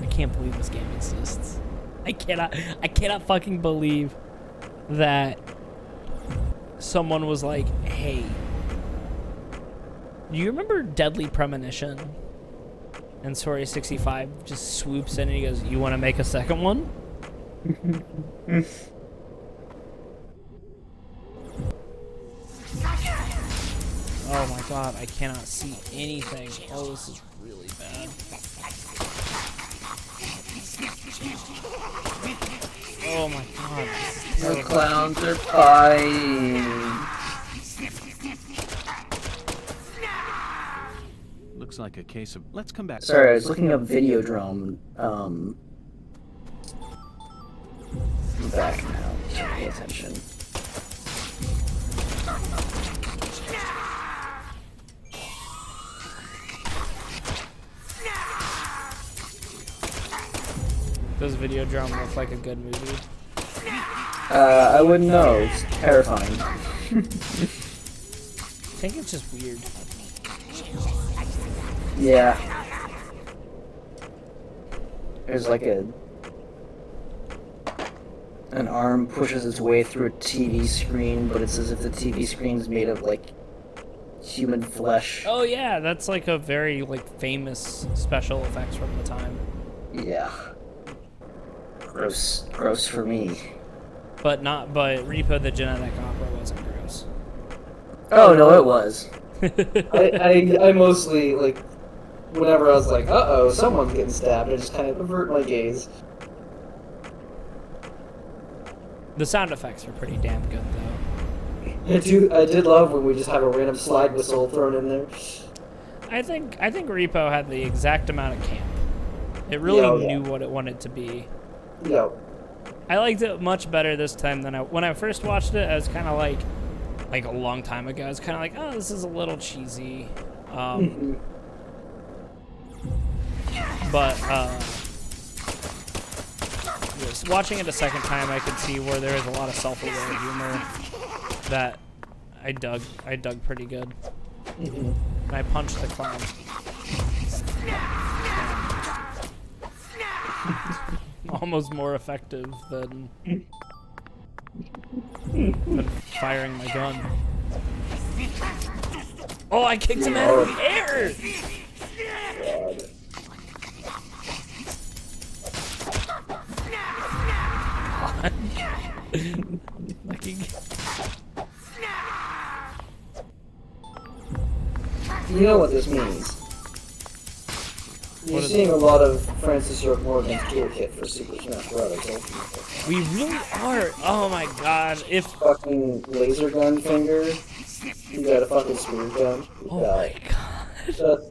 I can't believe this game exists. I cannot fucking believe that someone was like, hey, do you remember Deadly Premonition? And Story 65 just swoops in and he goes, you want to make a second one? Oh my god, I cannot see anything. Oh, this is really bad. Oh my god. The clowns are fine. Looks like a case of... Let's come back. Sorry, I was looking up Videodrome. I'm back now. So pay attention. Does Videodrome look like a good movie? I wouldn't know. It's terrifying. I think it's just weird. Yeah. There's like an arm pushes its way through a TV screen, but it's as if the TV screen's made of like human flesh. Oh yeah, that's like a very like famous special effects from the time. Yeah. Gross for me. But Repo the Genetic Opera wasn't gross. Oh no, it was. I mostly, like, whenever I was like, uh-oh, someone's getting stabbed, I just kind of avert my gaze. The sound effects are pretty damn good, though. I did love when we just have a random slide whistle thrown in there. I think Repo had the exact amount of camp. It really knew what it wanted to be. Yep. I liked it much better this time than when I first watched it. I was kind of like a long time ago. I was kind of like, oh, this is a little cheesy. But just watching it a second time, I could see where there is a lot of self-aware humor that I dug pretty good. And I punched the clown. Almost more effective than firing my gun. Oh, I kicked him out of the air! You know what this means. You're seeing a lot of Francis York Morgan's toolkit for Super Smash Bros. We really are. Oh my god! If fucking laser gun finger, you got a fucking spear gun. Oh my god!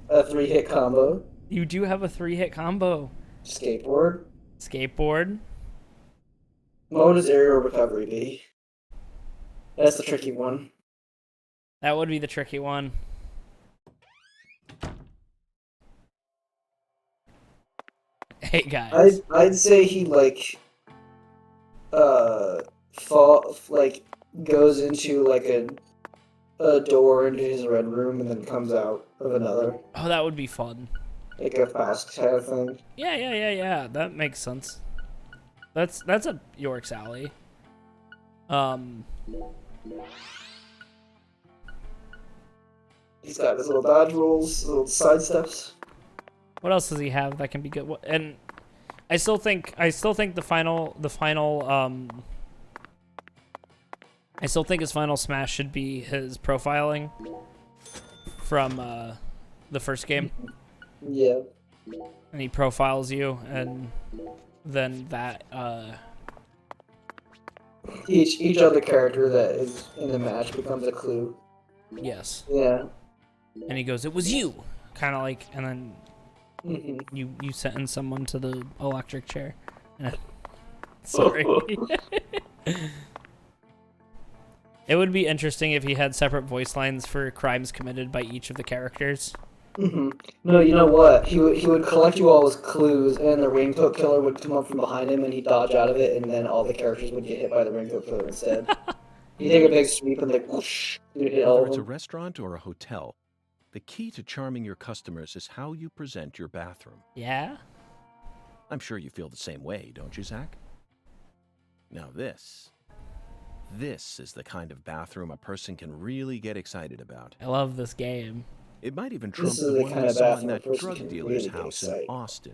A 3-hit combo. You do have a 3-hit combo. Skateboard. Skateboard. What would his aerial recovery be? That's the tricky one. That would be the tricky one. Hey guys. I'd say he goes into like a door into his red room and then comes out of another. Oh, that would be fun. Like a fast kind of thing. Yeah. That makes sense. That's a York's alley. He's got his little dodge rolls, little side steps. What else does he have that can be good? And I still think the final I still think his final smash should be his profiling from the first game. Yeah. And he profiles you, and then that each other character that is in the match becomes a clue. Yes. Yeah. And he goes, "It was you," kind of like, and then you sentence someone to the electric chair. Sorry. It would be interesting if he had separate voice lines for crimes committed by each of the characters. No, you know what? He would collect you all as clues, and the raincoat killer would come up from behind him, and he'd dodge out of it, and then all the characters would get hit by the raincoat killer instead. You take a big sweep, and like whoosh, you hit all Whether of it's a them. restaurant or a hotel, the key to charming your customers is how you present your bathroom. Yeah? I'm sure you feel the same way, don't you, Zach? Now this is the kind of bathroom a person can really get excited about. I love this game. It might even trump This is the the one kind we of saw in bathroom a that person drug can dealer's really get house in excited. Austin.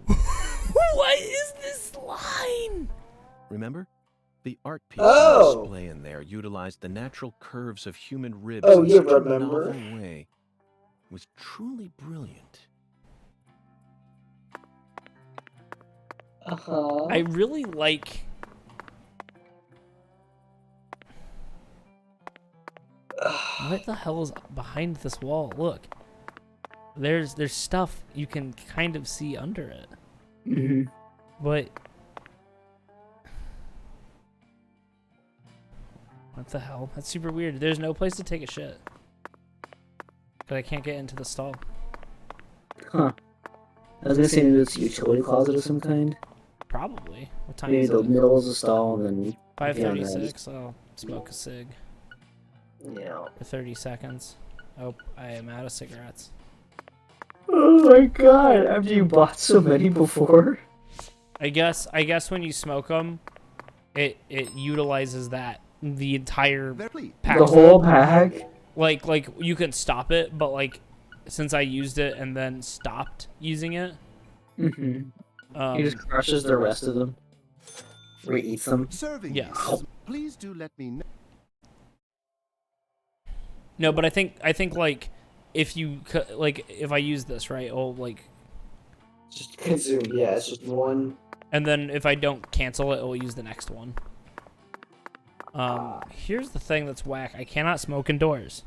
What is this line? Remember? The art piece Oh! on display in there utilized the natural curves of human ribs Oh, in you such a remember? novel way. It was truly brilliant. Uh-huh. I really like... What the hell is behind this wall? Look. There's stuff you can kind of see under it. But... What the hell? That's super weird. There's no place to take a shit. But I can't get into the stall. Huh. I was gonna say maybe it's a utility closet of some kind. Probably. What time Maybe is the it? middle is a stall, and then 5:36. I'll smoke a cig yeah. for 30 seconds. Oh, I am out of cigarettes. Oh my god! After you bought so many before. I guess when you smoke them, it utilizes the entire pack. The whole pack. Like you can stop it, but like since I used it and then stopped using it, He just crushes the rest of them. Or he eats them. Serving Yes. you. Please do let me know. No, but I think like if you like, if I use this, right, it'll like, Just consume. Yeah, it's just one. and then if I don't cancel it, it'll use the next one. Here's the thing that's whack. I cannot smoke indoors.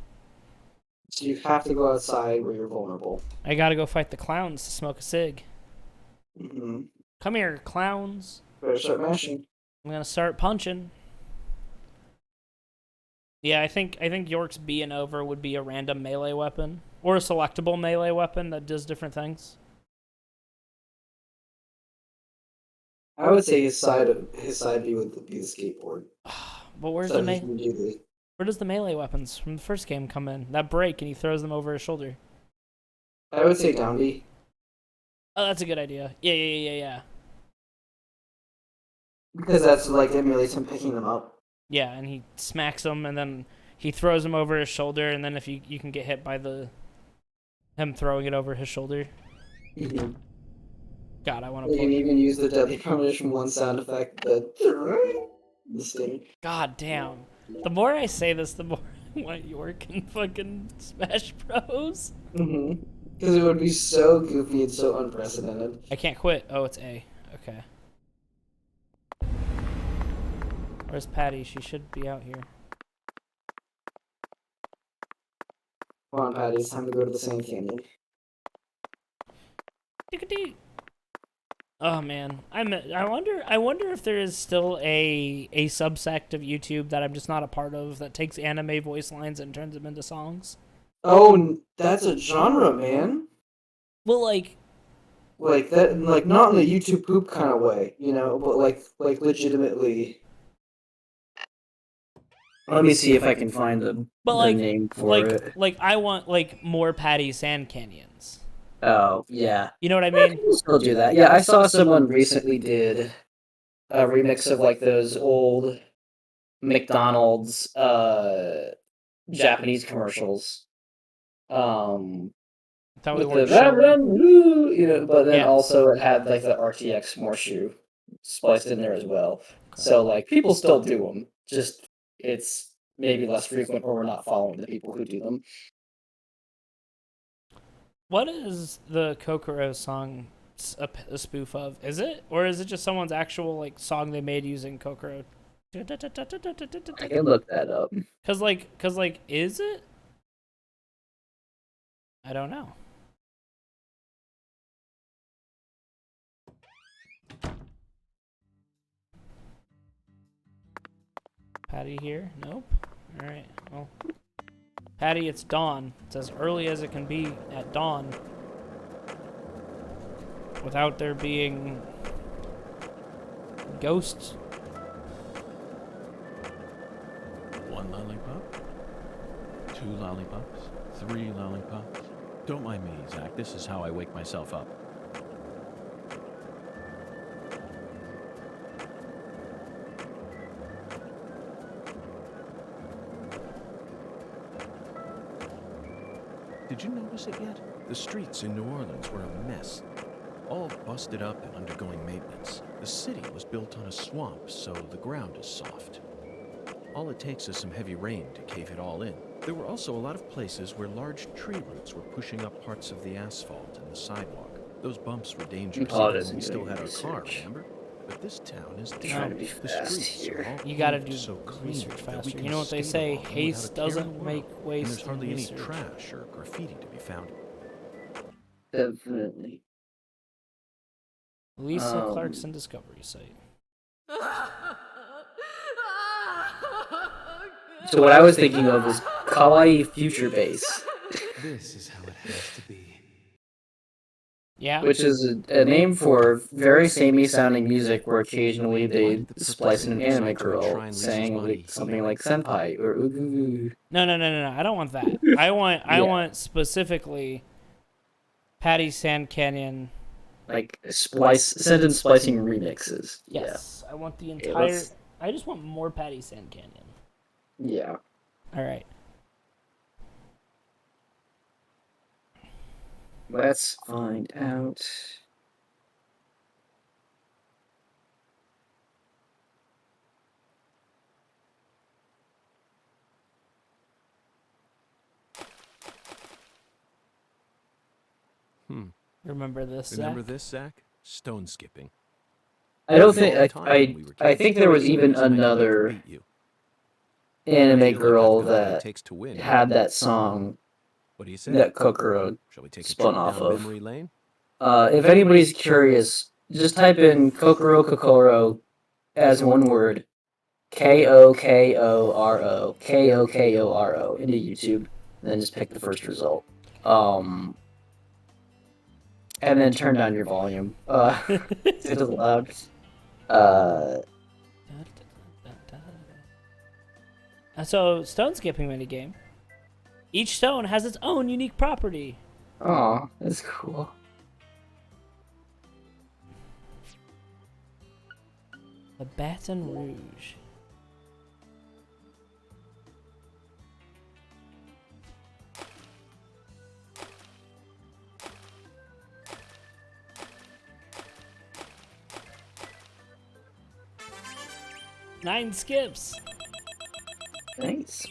So you have to go outside where you're vulnerable. I gotta go fight the clowns to smoke a cig. Mm-hmm. Come here, clowns. Better start mashing. I'm gonna start punching. Yeah, I think York's B and over would be a random melee weapon. Or a selectable melee weapon that does different things. I would say his side B would be the skateboard. But where's So the he can do the- where does the melee weapons from the first game come in? That break and he throws them over his shoulder. I would say down B. Oh, that's a good idea. Yeah. Because that's like emulates him picking them up. Yeah, and he smacks them and then he throws them over his shoulder, and then if you can get hit by him throwing it over his shoulder. Mm-hmm. God, I want to You can play. even use the Deadly Premonition 1 sound effect, the sting. God damn. The more I say this, the more I want York and fucking Smash Bros. Mm-hmm. Because it would be so goofy and so unprecedented. I can't quit. Oh, it's A. Okay. Where's Patty? She should be out here. Come on, Patty, it's time to go to the Sand Canyon. Oh man, I wonder if there is still a subsect of YouTube that I'm just not a part of that takes anime voice lines and turns them into songs. Oh, that's a genre, man. Well, like that, like not in the YouTube poop kind of way, you know, but like legitimately. Let me see if I can find the name for it. Like I want like more Patty Sand Canyons. Oh, yeah. You know what I mean? People still do that. Yeah, I saw someone recently did a remix of like those old McDonald's Japanese commercials. Thought With we the weren't woo, you know, but then Yeah. also it had like the RTX Morshu spliced in there as well. So like people still do them, just it's maybe less frequent, or we're not following the people who do them. What is the Kokoro song a spoof of? Is it, or is it just someone's actual like song they made using Kokoro? I can look that up. Cause like, is it? I don't know. Patty here? Nope. All right. Well, Patty, it's dawn. It's as early as it can be at dawn, without there being ghosts. One lollipop? 2 lollipops? 3 lollipops? Don't mind me, Zach. This is how I wake myself up. Did you notice it yet? The streets in New Orleans were a mess. All busted up and undergoing maintenance. The city was built on a swamp, so the ground is soft. All it takes is some heavy rain to cave it all in. There were also a lot of places where large tree roots were pushing up parts of the asphalt and the sidewalk. Those bumps were dangerous Apologize, when we I'm still doing had our car, research. remember? But this town is Trying to be different. The fast streets here. are all You gotta paved do so clean research that we faster. can You know what they skate say, along without haste a care in doesn't the make world. waste And there's in hardly any research. trash or graffiti to be found. Definitely. Lisa Clarkson Discovery Site. So what I was thinking of was Kawaii Future Bass, This is how it has to be. Yeah. which is a name for very samey sounding music where occasionally they splice in an anime girl saying like, something like senpai or ooh. No. I don't want that. I want specifically Patty Sand Canyon. Like sentence splicing remixes. Yes. I want the Okay, entire. I just want more Patty Sand Canyon. Yeah. All right. Let's find out. Remember this, Remember Zach? this, Zach? Stone skipping. I don't All the think time when we were I kids. think there was even Reason I never another beat you. anime Feel like I've girl got what it that takes to win, had that song What do you say? that Kokoro Shall we take a spun trip off down of. memory lane? If anybody's curious, just type in Kokoro as one word, Kokoro into YouTube, and then just pick the first result. And then turn down your volume. It's a little loud. So, stone skipping minigame. Each stone has its own unique property. Aw, that's cool. The Baton Rouge. Nine skips. Nice.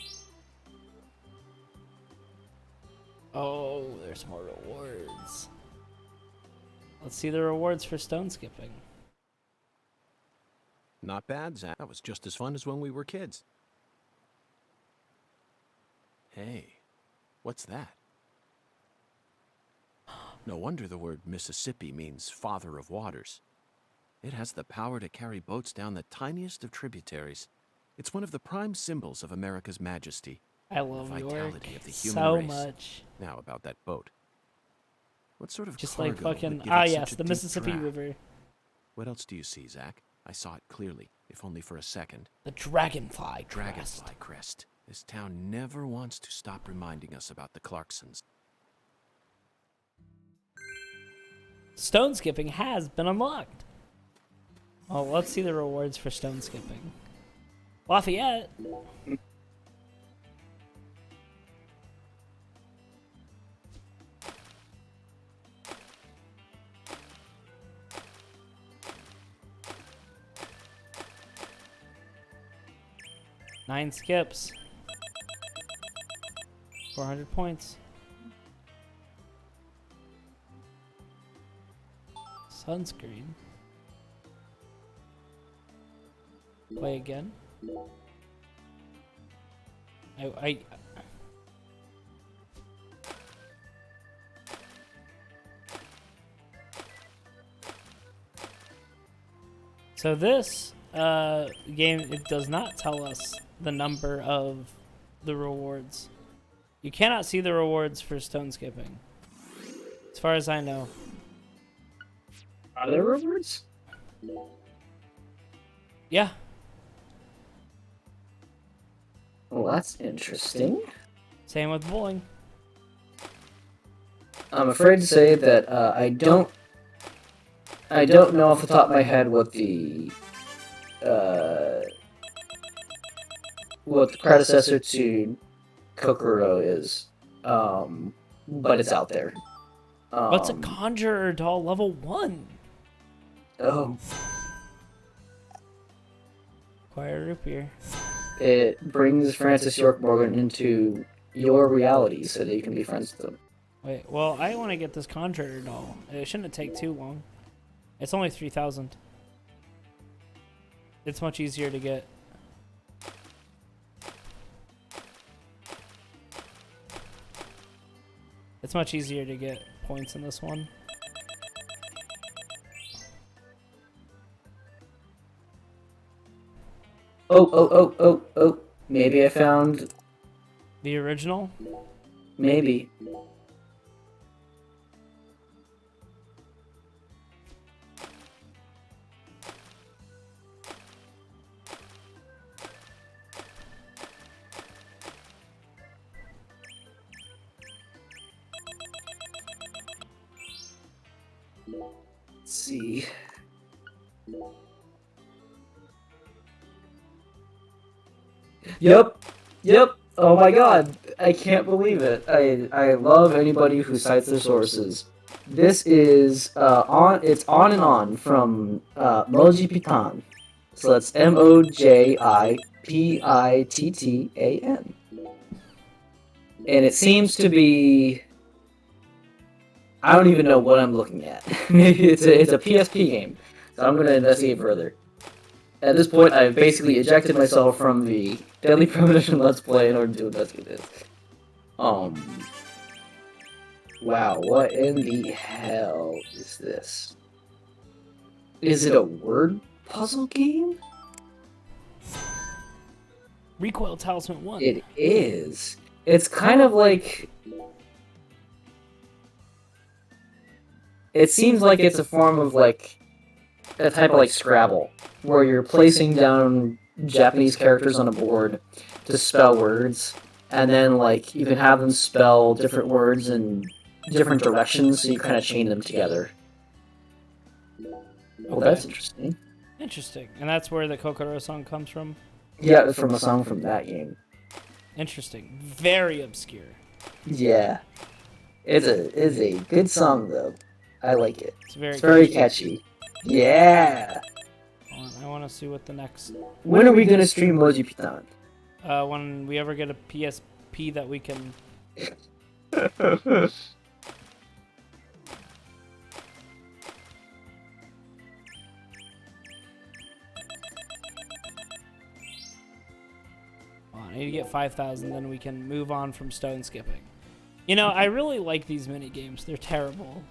Oh, there's more rewards. Let's see the rewards for stone skipping. Not bad, Zach. That was just as fun as when we were kids. Hey, what's that? No wonder the word Mississippi means father of waters. It has the power to carry boats down the tiniest of tributaries. It's one of the prime symbols of America's majesty. I love the York vitality of the human so race. much. Now about that boat. What sort of Just cargo like fucking would give it such yes, a the deep Mississippi draft? River. What else do you see, Zach? I saw it clearly, if only for a second. The dragonfly crest. Dragonfly crest. This town never wants to stop reminding us about the Clarksons. Stone skipping has been unlocked. Well, let's see the rewards for stone skipping. Lafayette. Nine skips. 400 points. Sunscreen. Play again. I So this game, it does not tell us the number of the rewards. You cannot see the rewards for stone skipping, as far as I know. Are there rewards? Yeah. Well, that's interesting. Same with bowling. I'm afraid to say that I don't know off the top of my head what the predecessor to Kokoro is, but it's out there. What's a conjurer doll level 1? Oh, Acquire a root beer. it brings Francis York Morgan into your reality so that you can be friends with them. Wait, well, I want to get this conjurer doll. It shouldn't take too long. It's only 3,000. It's much easier to get. It's much easier to get points in this one. Oh. Maybe I found... The original? Maybe. Let's see. Yep. Oh my god. I can't believe it. I love anybody who cites their sources. This is it's on and on from Moji Pitan. So that's Mojipittan. And it seems to be, I don't even know what I'm looking at. Maybe it's a PSP game, so I'm gonna investigate further. At this point, I've basically ejected myself from the Deadly Premonition Let's Play in order to investigate this. Wow, what in the hell is this? Is it a word puzzle game? Recoil Talisman 1. It is. It's kind of like... It seems like it's a form of, like, a type of, like, Scrabble, where you're placing down Japanese characters on a board to spell words, and then, like, you can have them spell different words in different directions, so you kind of chain them together. Well, that's interesting. Interesting. And that's where the Kokoro song comes from? Yeah, from a song from that game. Interesting. Very obscure. Yeah. It's a good song, though. I like it. It's very, catchy. Yeah! Hold on, I want to see what the next... When are we gonna stream Moji Pitan? When we ever get a PSP that we can... I need to get 5,000, then we can move on from stone skipping. You know, I really like these mini games. They're terrible.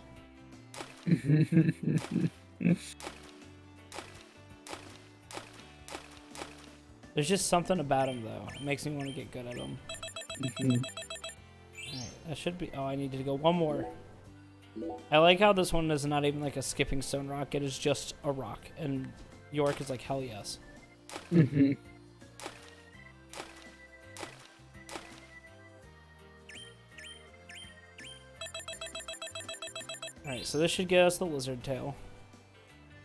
There's just something about them, though. It makes me want to get good at them. Alright, that should be... Oh, I needed to go one more. I like how this one is not even like a skipping stone rock. It is just a rock. And York is like, hell yes. Alright, so this should get us the lizard tail.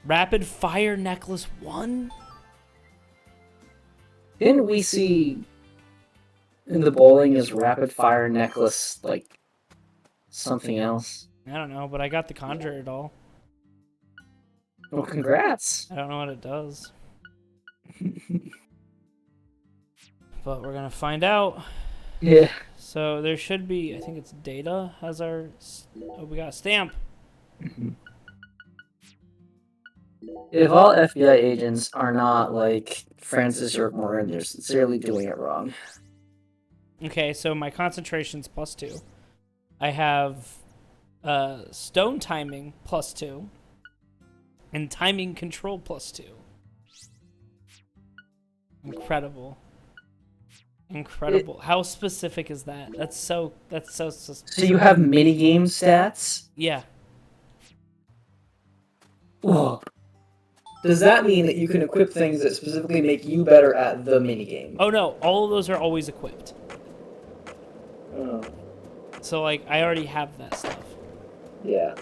Rapid Fire Necklace 1? Didn't we see in the bowling is Rapid Fire Necklace, like, something else? I don't know, but I got the Conjurer doll. Well, congrats! I don't know what it does. But we're gonna find out. Yeah. So there should be, I think it's Data has our... Oh, we got a stamp! If all FBI agents are not like Francis York Morgan, they're sincerely doing it wrong. Okay, so my concentration's +2. I have stone timing +2. And timing control +2. Incredible. Incredible. How specific is that? That's so specific. So you have minigame stats? Yeah. Whoa. Does that mean that you can equip things that specifically make you better at the minigame? Oh no, all of those are always equipped. Oh. So like, I already have that stuff. Yeah.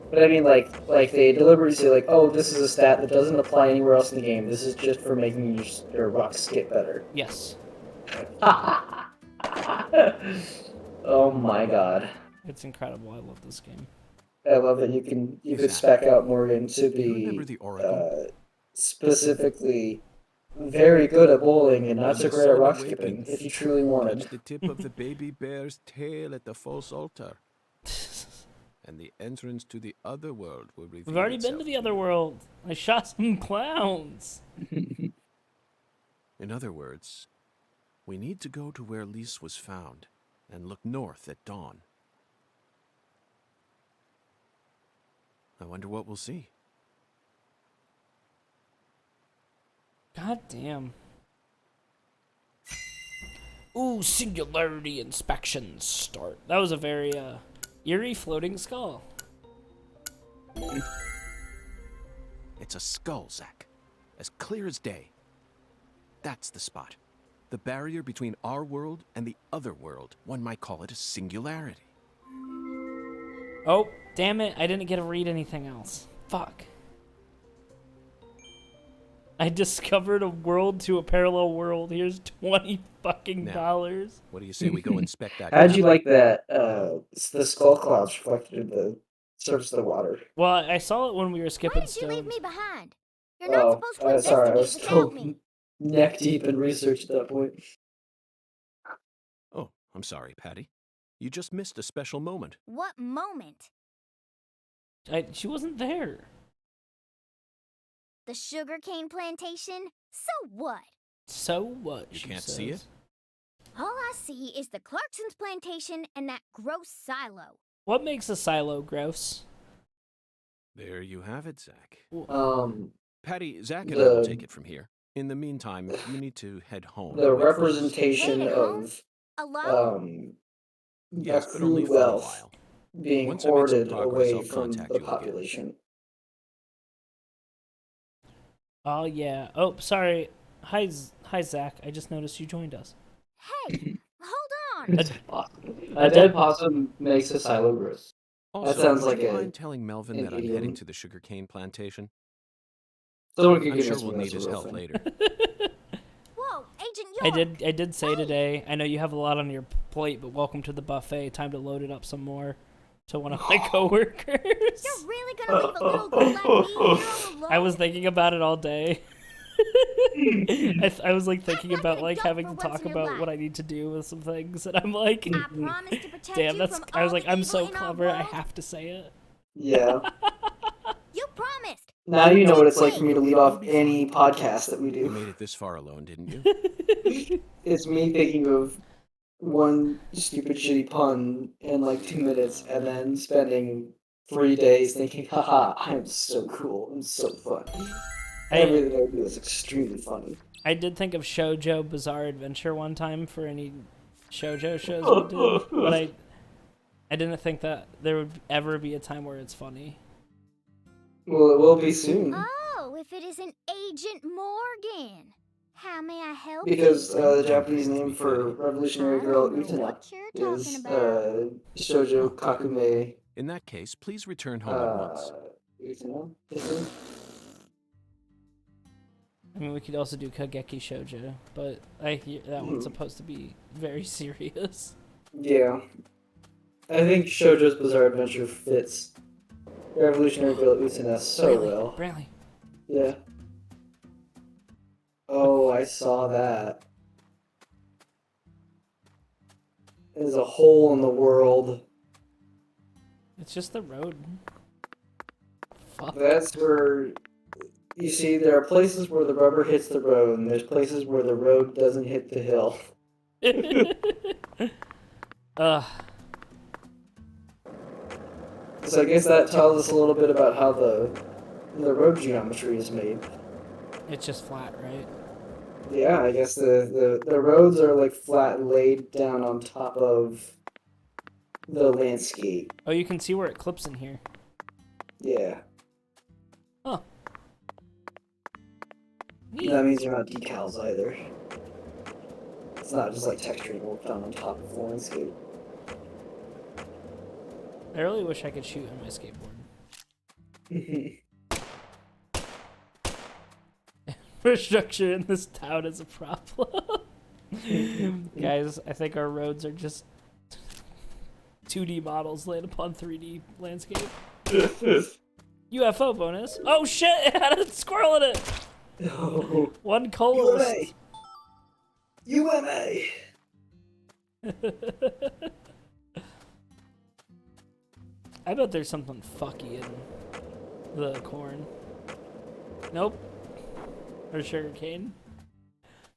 But I mean, like they deliberately say, like, oh, this is a stat that doesn't apply anywhere else in the game. This is just for making your rock skip better. Yes. Oh my god. It's incredible. I love this game. I love that you could spec out Morgan to Remember be the Oracle? specifically very good at bowling and not so The great at sun rock awakens. skipping, if you truly wanted. Touch the tip of the baby bear's tail at the false altar, and the entrance to the other world will reveal We've already been itself. to the other world. I shot some clowns. In other words, we need to go to where Lise was found and look north at dawn. I wonder what we'll see. God damn. Ooh, singularity inspections start. That was a very eerie floating skull. It's a skull, Zack. As clear as day. That's the spot. The barrier between our world and the other world. One might call it a singularity. Oh, damn it. I didn't get to read anything else. Fuck. I discovered a world to a parallel world. Here's $20 fucking dollars. What do you say we go inspect that? How'd you like that? The skull clouds reflected in the surface of the water. Well, I saw it when we were Why skipping did you leave stones. me behind? You're not supposed to sorry, I was investigate still without me. neck deep in research at that point. Oh, I'm sorry, Patty. You just missed a special moment. What moment? She wasn't there. The sugarcane plantation? So what? So what? You she can't says. see it? All I see is the Clarkson's plantation and that gross silo. What makes a silo gross? There you have it, Zach. Patty, Zach and I will take it from here. In the meantime, you need to head home. The and wait for us. representation Wait at home? of Alone? Yes, but only accrued for a wealth while. being Once I make some hoarded progress, away I'll from contact the you again. population. Oh yeah. Oh, sorry. Hi, Zach. I just noticed you joined us. Hey, hold on. A dead possum makes a silo gross. Also, sounds would like you a- mind telling Melvin an that I'm idiom. heading to the sugarcane plantation? Someone could I'm give sure us we'll one need that's a his real help thing. later. Whoa, Agent I York. did say today. I know you have a lot on your plate, but welcome to the buffet. Time to load it up some more. To one of my coworkers. You're really gonna leave a little girl like me here all alone? I was thinking about it all day. I was like thinking Act about like an like adult having for to once talk in your about what life. I need to do with some things, and I'm like, I promise to protect damn, you that's. from I was all like, the I'm evil so in our clever. I world. have to say it. Yeah. You promised. Now you know what it's like for me to lead off any podcast that we You do. made it this far alone, didn't you? It's me thinking of one stupid shitty pun in like 2 minutes and then spending 3 days thinking, haha, I'm so cool, I'm so fun. Everything I do is extremely funny. I did think of Shoujo Bizarre Adventure one time for any Shoujo shows we did, but I didn't think that there would ever be a time where it's funny. Well, it will be soon. Oh, if it isn't Agent Morgan. How may I help Because you? the Japanese name for Revolutionary I Girl don't know Utena what you're talking is about. Shoujo Kakume In that case, please return home at once. Utena, is it? I mean, we could also do Kageki Shoujo, but I hear that one's supposed to be very serious. Yeah. I think Shoujo's Bizarre Adventure fits Revolutionary Girl Utena so well. Brantley. Yeah. Oh, I saw that. There's a hole in the world. It's just the road. Fuck. That's where... You see, there are places where the rubber hits the road, and there's places where the road doesn't hit the hill. So I guess that tells us a little bit about how the road geometry is made. It's just flat, right? Yeah, I guess the roads are like flat laid down on top of the landscape. Oh, you can see where it clips in here. Yeah. Huh. Neat. That means they're not decals either. It's not just like texturing work done on top of the landscape. I really wish I could shoot on my skateboard. Infrastructure in this town is a problem. Guys, I think our roads are just 2D models laid upon 3D landscape. UFO bonus. Oh shit, it had a squirrel in it! No. One cola. UMA! I bet there's something fucky in the corn. Nope. Or sugarcane.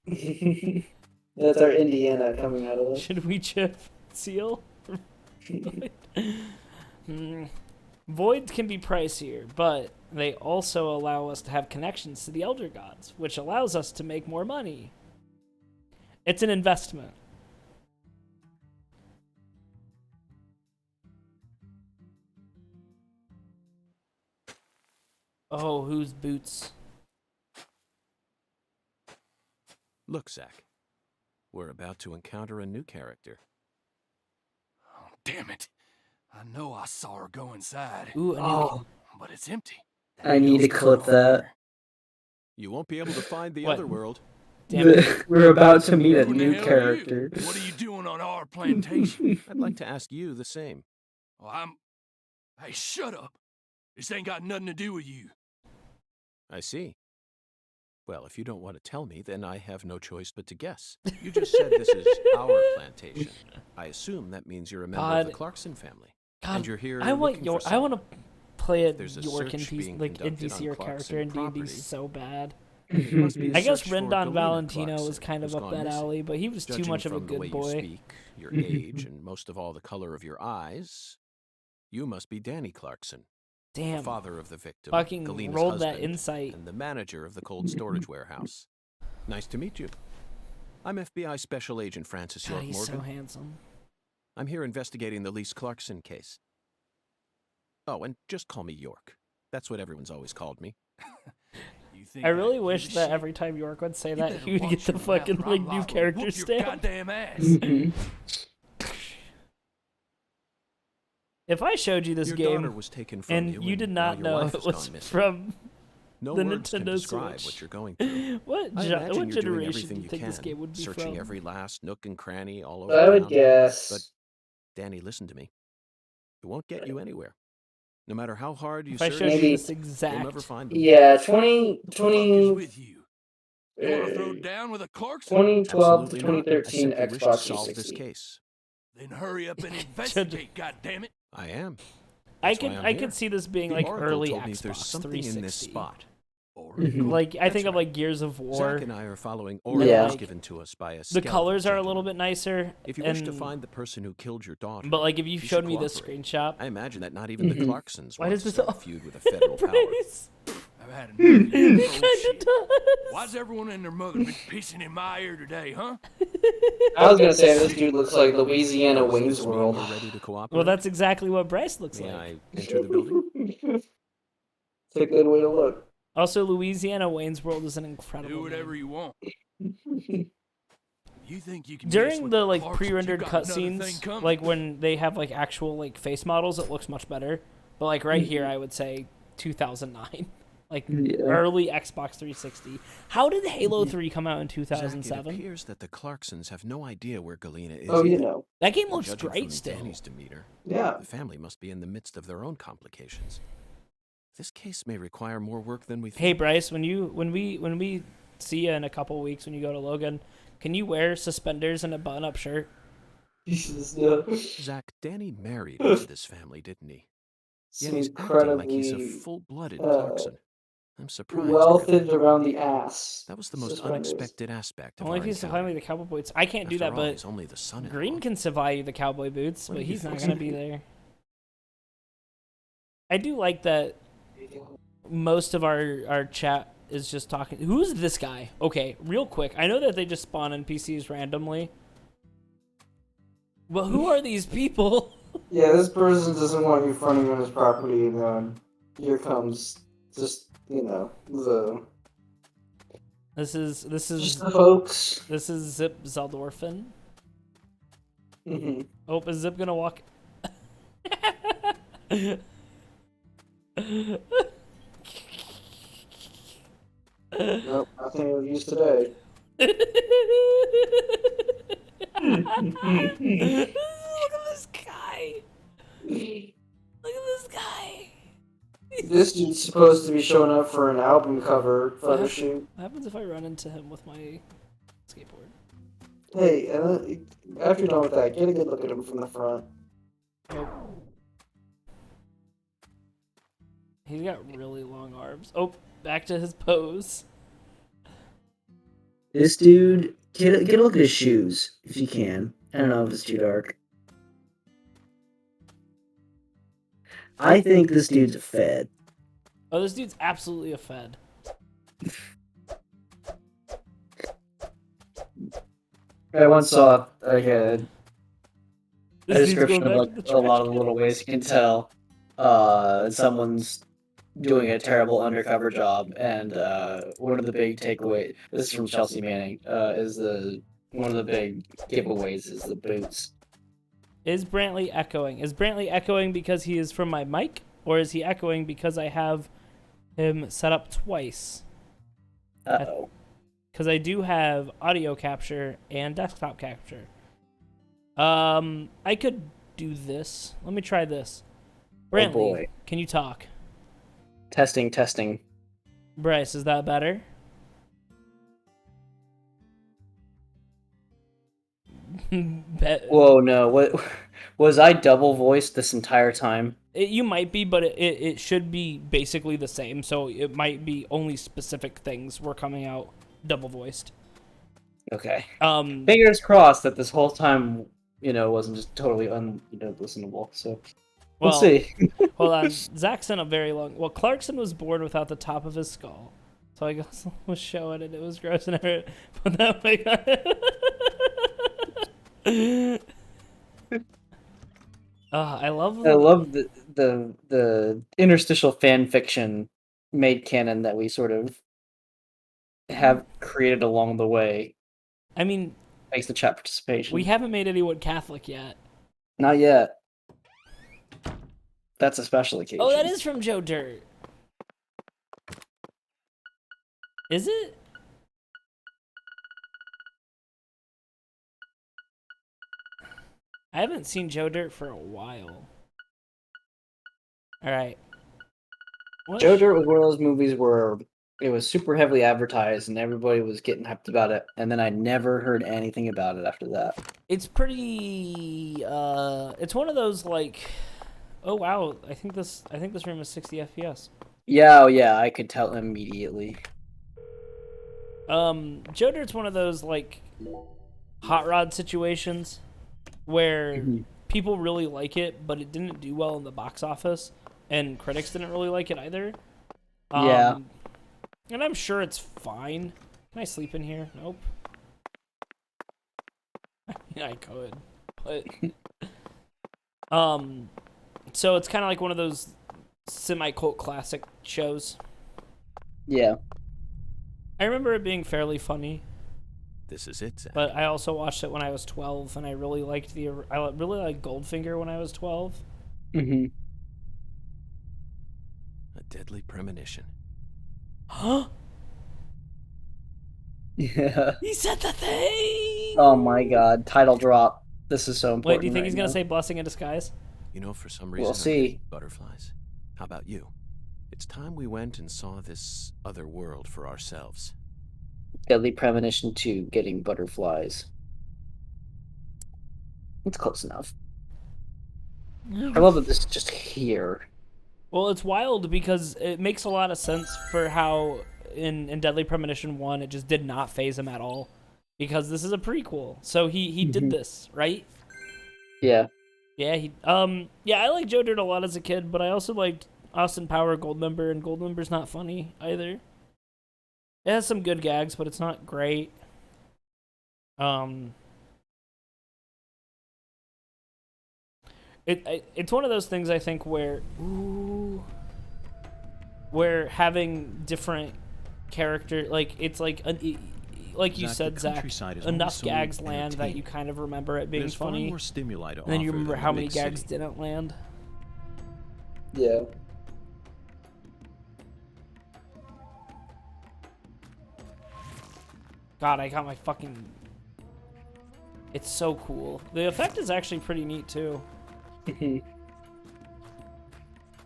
That's our Indiana coming out of it. Should we chip seal? Voids can be pricier, but they also allow us to have connections to the Elder Gods, which allows us to make more money. It's an investment. Oh, whose boots? Look, Zach. We're about to encounter a new character. Oh, damn it. I know I saw her go inside. Ooh, But it's empty. I need to clip that. You won't be able to find the What? other world. Damn it. We're about to meet a Who the new hell are character. you? What are you doing on our plantation? I'd like to ask you the same. Well, Hey, shut up. This ain't got nothing to do with you. I see. Well, if you don't want to tell me, then I have no choice but to guess. You just said this is our plantation. I assume that means you're a member of the Clarkson family. God, And you're here I want looking for I want to play a There's a York search being like conducted NPC or on character Clarkson in D&D property. so bad. It must be a I guess search for Rendon Galena Valentino Clarkson, was kind of who's up gone that missing. alley, but he was too Judging much of a from the way good boy. You speak, your age, and most of all the color of your eyes, you must be Danny Clarkson, the Damn, father of the victim, fucking Galena's rolled husband, that insight. and the manager of the cold storage warehouse. Nice to meet you. I'm FBI Special Agent Francis God, York he's Morgan. so handsome. I'm here investigating the Lise Clarkson case. Oh, and just call me York. That's what everyone's always called me. You think I really give wish a that shit? every time York would say You that, better he would get watch the your mouth fucking or I'm like new liable to character whoop your stamp. goddamn ass. If I showed you this Your game daughter was taken from and you, you did and not now your know wife it has was gone missing. from No the words can Nintendo describe Switch, what you're going through. what I imagine what you're doing generation everything do you you think can, this game would be searching from? every last nook and cranny all over I would town. guess. But Danny, listen to me. It won't get you anywhere. No matter how hard you If I search, showed you Maybe- this you'll never exact, find them. Yeah, Fuck is 20, with you? You want to throw down with a Clarkson? 2012 to Absolutely not. I 2013 simply wish to Xbox solve this 360. case. Then hurry up and investigate, goddammit. I am. I That's why could I'm I here. could see this being The like Oracle early told me there's Xbox something 360. in this spot. Like I That's think of right. like Gears of War. Zach and I are following Yeah. orders Like, given to us by a The skeleton colors are a little gentleman. bit nicer. If you wish to and- find the person who killed your daughter, But like if you you should showed me this cooperate. screenshot, I imagine that not even the Clarksons Why want does to this start a all- feud with a federal power. Bryce, I've had enough of it this kind bullshit. of does. Why's everyone and their mother been pissing in my ear today, huh? I was gonna say this dude looks like Louisiana Does Wayne's this mean World. you're ready to cooperate? Well, that's exactly what Bryce looks May like. I enter the building? It's a good way to look. Also, Louisiana Wayne's World is an incredible Do whatever name. you want. You think you can mess During with the like Clarksons? You pre-rendered got another thing cutscenes, coming. like when they have like actual like face models, it looks much better. But like right here, I would say 2009, like Yeah. early Xbox 360. How did Halo 3 come out in Zach, it 2007? appears that the Clarksons have no idea where Galena is. Oh, you either. know. That game And looks judging great from still. Danny's demeanor, Yeah. the family must be in the midst of their own complications. This case may require more work than we think. Hey Bryce, when we see you in a couple weeks when you go to Logan, can you wear suspenders and a button-up shirt? Jesus, no. Zach, Danny married into this family, didn't he? Yet he's acting like he's a Incredibly full-blooded Clarkson. I'm surprised. welded really. around the ass. That was the most Suspenders. unexpected aspect of Only our if he's encounter. supplying me the cowboy boots. I can't do After that, all, but he's only the son-in-law. Green can supply you the cowboy boots, When but he he's not fixes gonna be there. I do like that most of our chat is just talking. Who's this guy? Okay, real quick. I know that they just spawn NPCs randomly. But who are these people? Yeah, this person doesn't want you fronting on his property, and then here comes just, the This is just the folks. this is Zip Zeldorfin. Mm-hmm. Oh, is Zip gonna walk? Nope, nothing of use today. Look at this guy. Look at this guy. This dude's supposed to be showing up for an album cover photo shoot. What happens if I run into him with my skateboard? Hey, after you're done with that, get a good look at him from the front. Oh. He's got really long arms. Oh, back to his pose. This dude, get a look at his shoes, if you can. I don't know if it's too dark. I think this dude's a fed. Oh, this dude's absolutely a fed. I once saw like a This dude's description going of back like to a the lot trash of can. little ways you can tell someone's doing a terrible undercover job, and one of the big takeaway, this is from Chelsea Manning, is one of the big giveaways is the boots. Is Brantley echoing? Is Brantley echoing because he is from my mic, or is he echoing because I have him set up twice? Uh-oh. Because I do have audio capture and desktop capture. I could do this. Let me try this. Brantley, boy. can you talk? Testing. Bryce, is that better? Whoa, no. What was I double voiced this entire time? You might be, but it should be basically the same. So it might be only specific things were coming out double voiced. Okay. Fingers crossed that this whole time, wasn't just totally listenable. So we'll see. Hold on. Zach sent a very long. Well, Clarkson was born without the top of his skull, so I guess I was showing it. It was gross and everything. But that way. I love the interstitial fan fiction made canon that we sort of have created along the way. I mean, thanks to chat participation. We haven't made anyone Catholic yet. Not yet. That's a special occasion. Oh, that is from Joe Dirt. Is it? I haven't seen Joe Dirt for a while. Alright. Joe Dirt was one of those movies where it was super heavily advertised and everybody was getting hyped about it, and then I never heard anything about it after that. It's pretty it's one of those like, oh wow, I think this room is 60 FPS. Yeah, I could tell immediately. Joe Dirt's one of those like hot rod situations where people really like it, but it didn't do well in the box office, and critics didn't really like it either. Yeah. And I'm sure it's fine. Can I sleep in here? Nope. Yeah, I could, but so it's kind of like one of those semi-cult classic shows. Yeah. I remember it being fairly funny. This is it, Zach. But I also watched it when I was 12, and I really liked Goldfinger when I was 12. Mm-hmm. A deadly premonition. Huh? Yeah. He said the thing! Oh my god, title drop. This is so important. Wait, do you think he's going to say blessing in disguise? For some reason, we'll see. Butterflies. How about you? It's time we went and saw this other world for ourselves. Deadly premonition to getting butterflies. It's close enough. I love that this is just here. Well, it's wild because it makes a lot of sense for how in Deadly Premonition 1 it just did not phase him at all. Because this is a prequel. So he did this, right? Yeah. Yeah, I liked Joe Dirt a lot as a kid, but I also liked Austin Power Goldmember, and Goldmember's not funny either. It has some good gags, but it's not great. It's one of those things I think where having different character, like it's like like you said, Zach, enough gags land that you kind of remember it being funny. More stimuli to and then you offer remember than how the many big gags city. didn't land. Yeah. God, I got my fucking... It's so cool. The effect is actually pretty neat, too.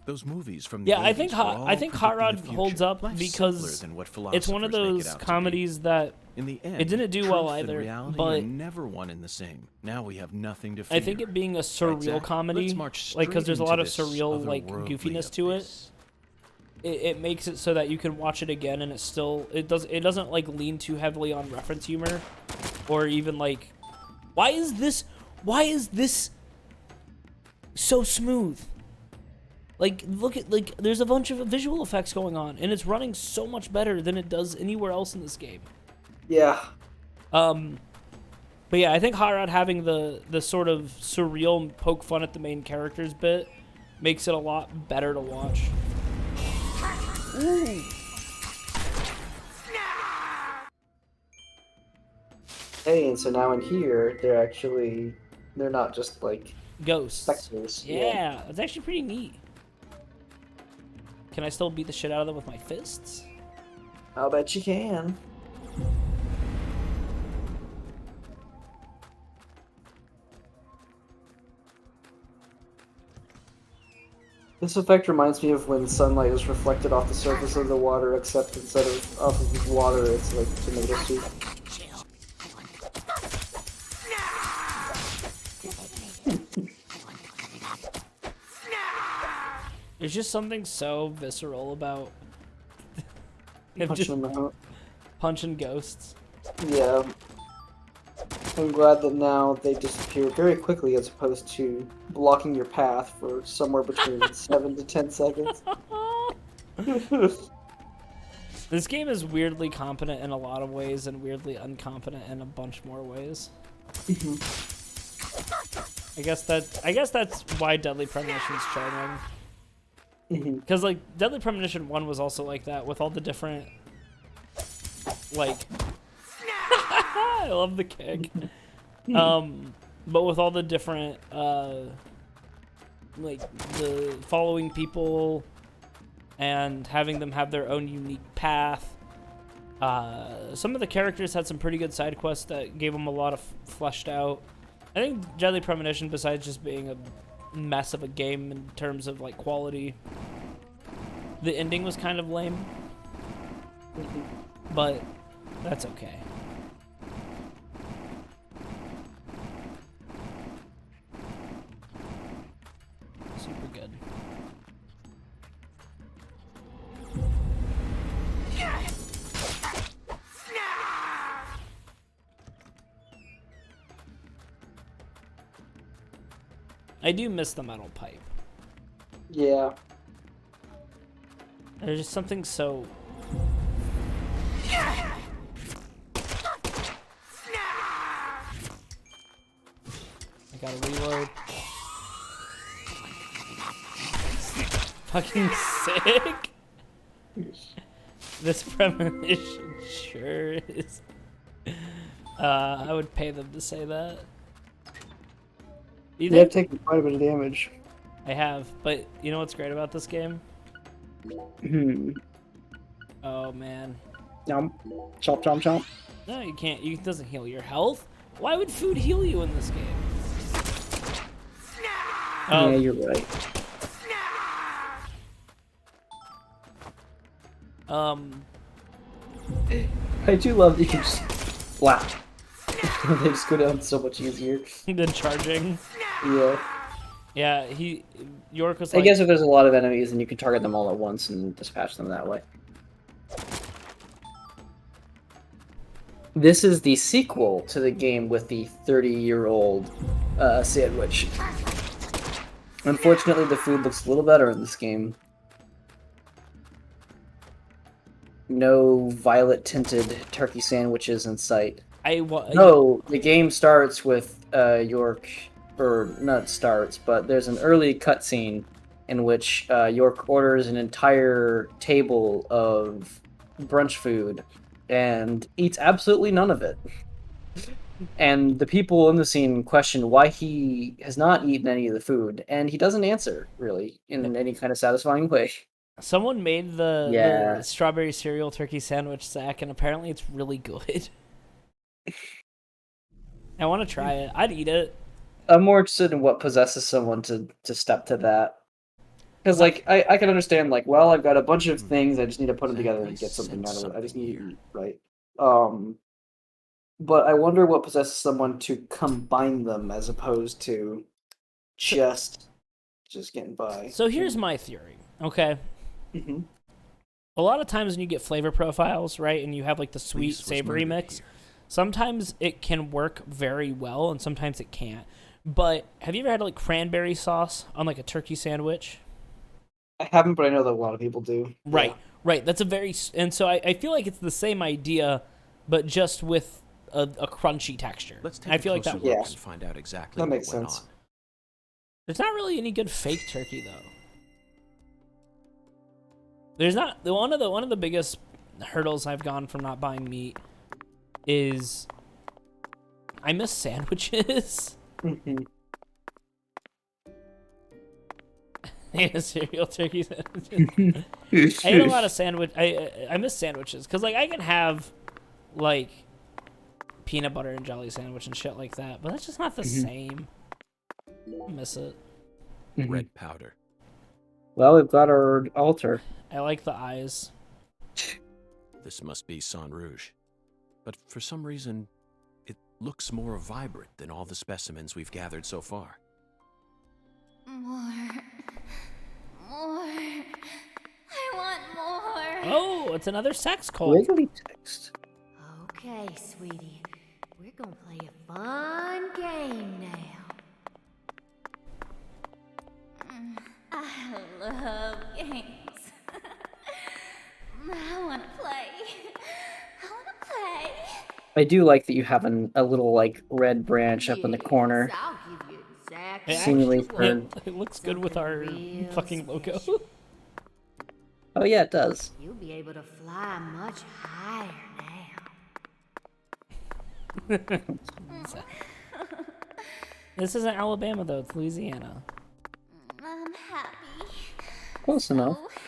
Those movies from the I 80s think were all Hot predicting Rod the future. holds up Life's because simpler than what it's one of philosophers make it those out to be. comedies that In the end, it didn't do truth well and either, reality but are never one and the same. Now we have nothing to fear. I think it being a surreal Zach? comedy, Let's march like because there's a straight lot of into this surreal like otherworldly goofiness to it. abyss. It makes it so that you can watch it again and it doesn't like lean too heavily on reference humor, or even like, why is this so smooth? Like, look at, like, there's a bunch of visual effects going on, and it's running so much better than it does anywhere else in this game. Yeah. But yeah, I think Hot Rod having the sort of surreal poke fun at the main characters bit makes it a lot better to watch. Ooh. Hey, and so now in here, they're not just like Ghosts. specters. Yeah, it's actually pretty neat. Can I still beat the shit out of them with my fists? I'll bet you can. This effect reminds me of when sunlight is reflected off the surface of the water, except instead of off of water, it's like tomato soup. There's just something so visceral about him just Punching them out. punching ghosts. Yeah. I'm glad that now they disappear very quickly as opposed to blocking your path for somewhere between 7 to 10 seconds. This game is weirdly competent in a lot of ways and weirdly incompetent in a bunch more ways. I guess that's why Deadly Premonition is charming. Because like Deadly Premonition 1 was also like that with all the different like I love the kick. But with all the different like the following people and having them have their own unique path. Some of the characters had some pretty good side quests that gave them a lot of fleshed out. I think Deadly Premonition, besides just being a mess of a game in terms of like quality, the ending was kind of lame. But that's okay. Super good. I do miss the metal pipe. Yeah. There's just something so... I gotta reload. Fucking sick. This premonition sure is. I would pay them to say that. You have taken quite a bit of damage. I have, but you know what's great about this game? Oh man. Chomp, chomp, chomp, chomp. No, you can't. It doesn't heal your health. Why would food heal you in this game? Yeah, you're right. I do love that you can just flap. They just go down so much easier than charging. Yeah. Yeah, York was like... I guess if there's a lot of enemies, then you can target them all at once and dispatch them that way. This is the sequel to the game with the 30-year-old sandwich. Unfortunately, the food looks a little better in this game. No violet-tinted turkey sandwiches in sight. No, the game starts with York, or not starts, but there's an early cutscene in which York orders an entire table of brunch food and eats absolutely none of it. And the people in the scene question why he has not eaten any of the food, and he doesn't answer, really, in any kind of satisfying way. Someone made the strawberry cereal turkey sandwich sack, and apparently it's really good. I want to try it. I'd eat it. I'm more interested in what possesses someone to step to that. Because, like, I can understand, like, well, I've got a bunch of things, I just need to put them together and get something out of it. I just need to eat, right? But I wonder what possesses someone to combine them as opposed to just getting by. So here's my theory, okay? A lot of times when you get flavor profiles, right, and you have, like, the sweet, savory mix, sometimes it can work very well, and sometimes it can't. But have you ever had, like, cranberry sauce on, like, a turkey sandwich? I haven't, but I know that a lot of people do. Right, yeah. Right. That's a very... And so I feel like it's the same idea, but just with a crunchy texture. Let's take I feel like that works. And find out exactly that what makes went sense. on. There's not really any good fake turkey, though. There's not... One of the biggest hurdles I've gone from not buying meat is... I miss sandwiches. I ate a cereal turkey sandwich. I ate a lot of sandwich. I miss sandwiches because like I can have like peanut butter and jelly sandwich and shit like that, but that's just not the same. I miss it. Red powder. Well, we've got our altar. I like the eyes. This must be Sang Rouge, but for some reason, it looks more vibrant than all the specimens we've gathered so far. More. Oh, it's another sex cult. Wiggly text. Okay, sweetie. We're gonna play a fun game now. I love games. I wanna play. I wanna play. I do like that you have a little like red branch up in the corner. Yes, I'll give you exactly Seemingly what you want. It looks good with our Something real fucking logo. special. Oh yeah, it does. You'll be able to fly much higher now. This isn't Alabama though, it's Louisiana. I'm happy. Close enough. So happy.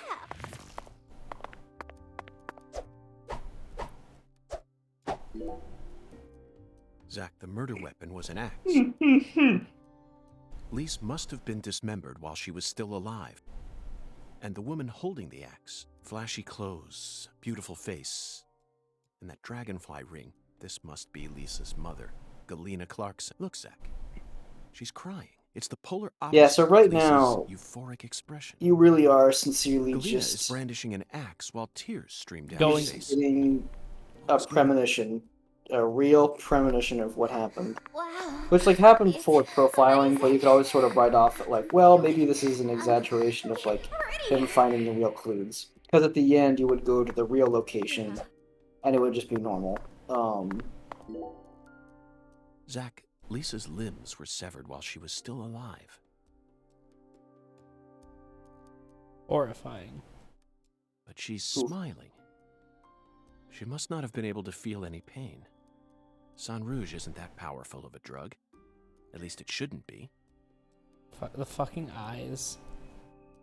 Zach, the murder weapon was an axe. Lise must have been dismembered while she was still alive. And the woman holding the axe, flashy clothes, beautiful face, and that dragonfly ring, this must be Lisa's mother, Galena Clarkson. Look, Zach, she's crying. It's the polar opposite Yeah, so right of Lisa's now, euphoric expression. you really are sincerely Galena is just brandishing an axe while tears stream down Going- her face. getting a premonition, a real premonition of what happened. Wow. Which like happened It's before with profiling, but you amazing. could always sort of write off that like, well, maybe this is an exaggeration of like him finding the real clues. Because at the end you would go to the real location and it would just be normal. Zach, Lisa's limbs were severed while she was still alive. Horrifying. But she's smiling. She must not have been able to feel any pain. San Rouge isn't that powerful of a drug. At least it shouldn't be. The fucking eyes.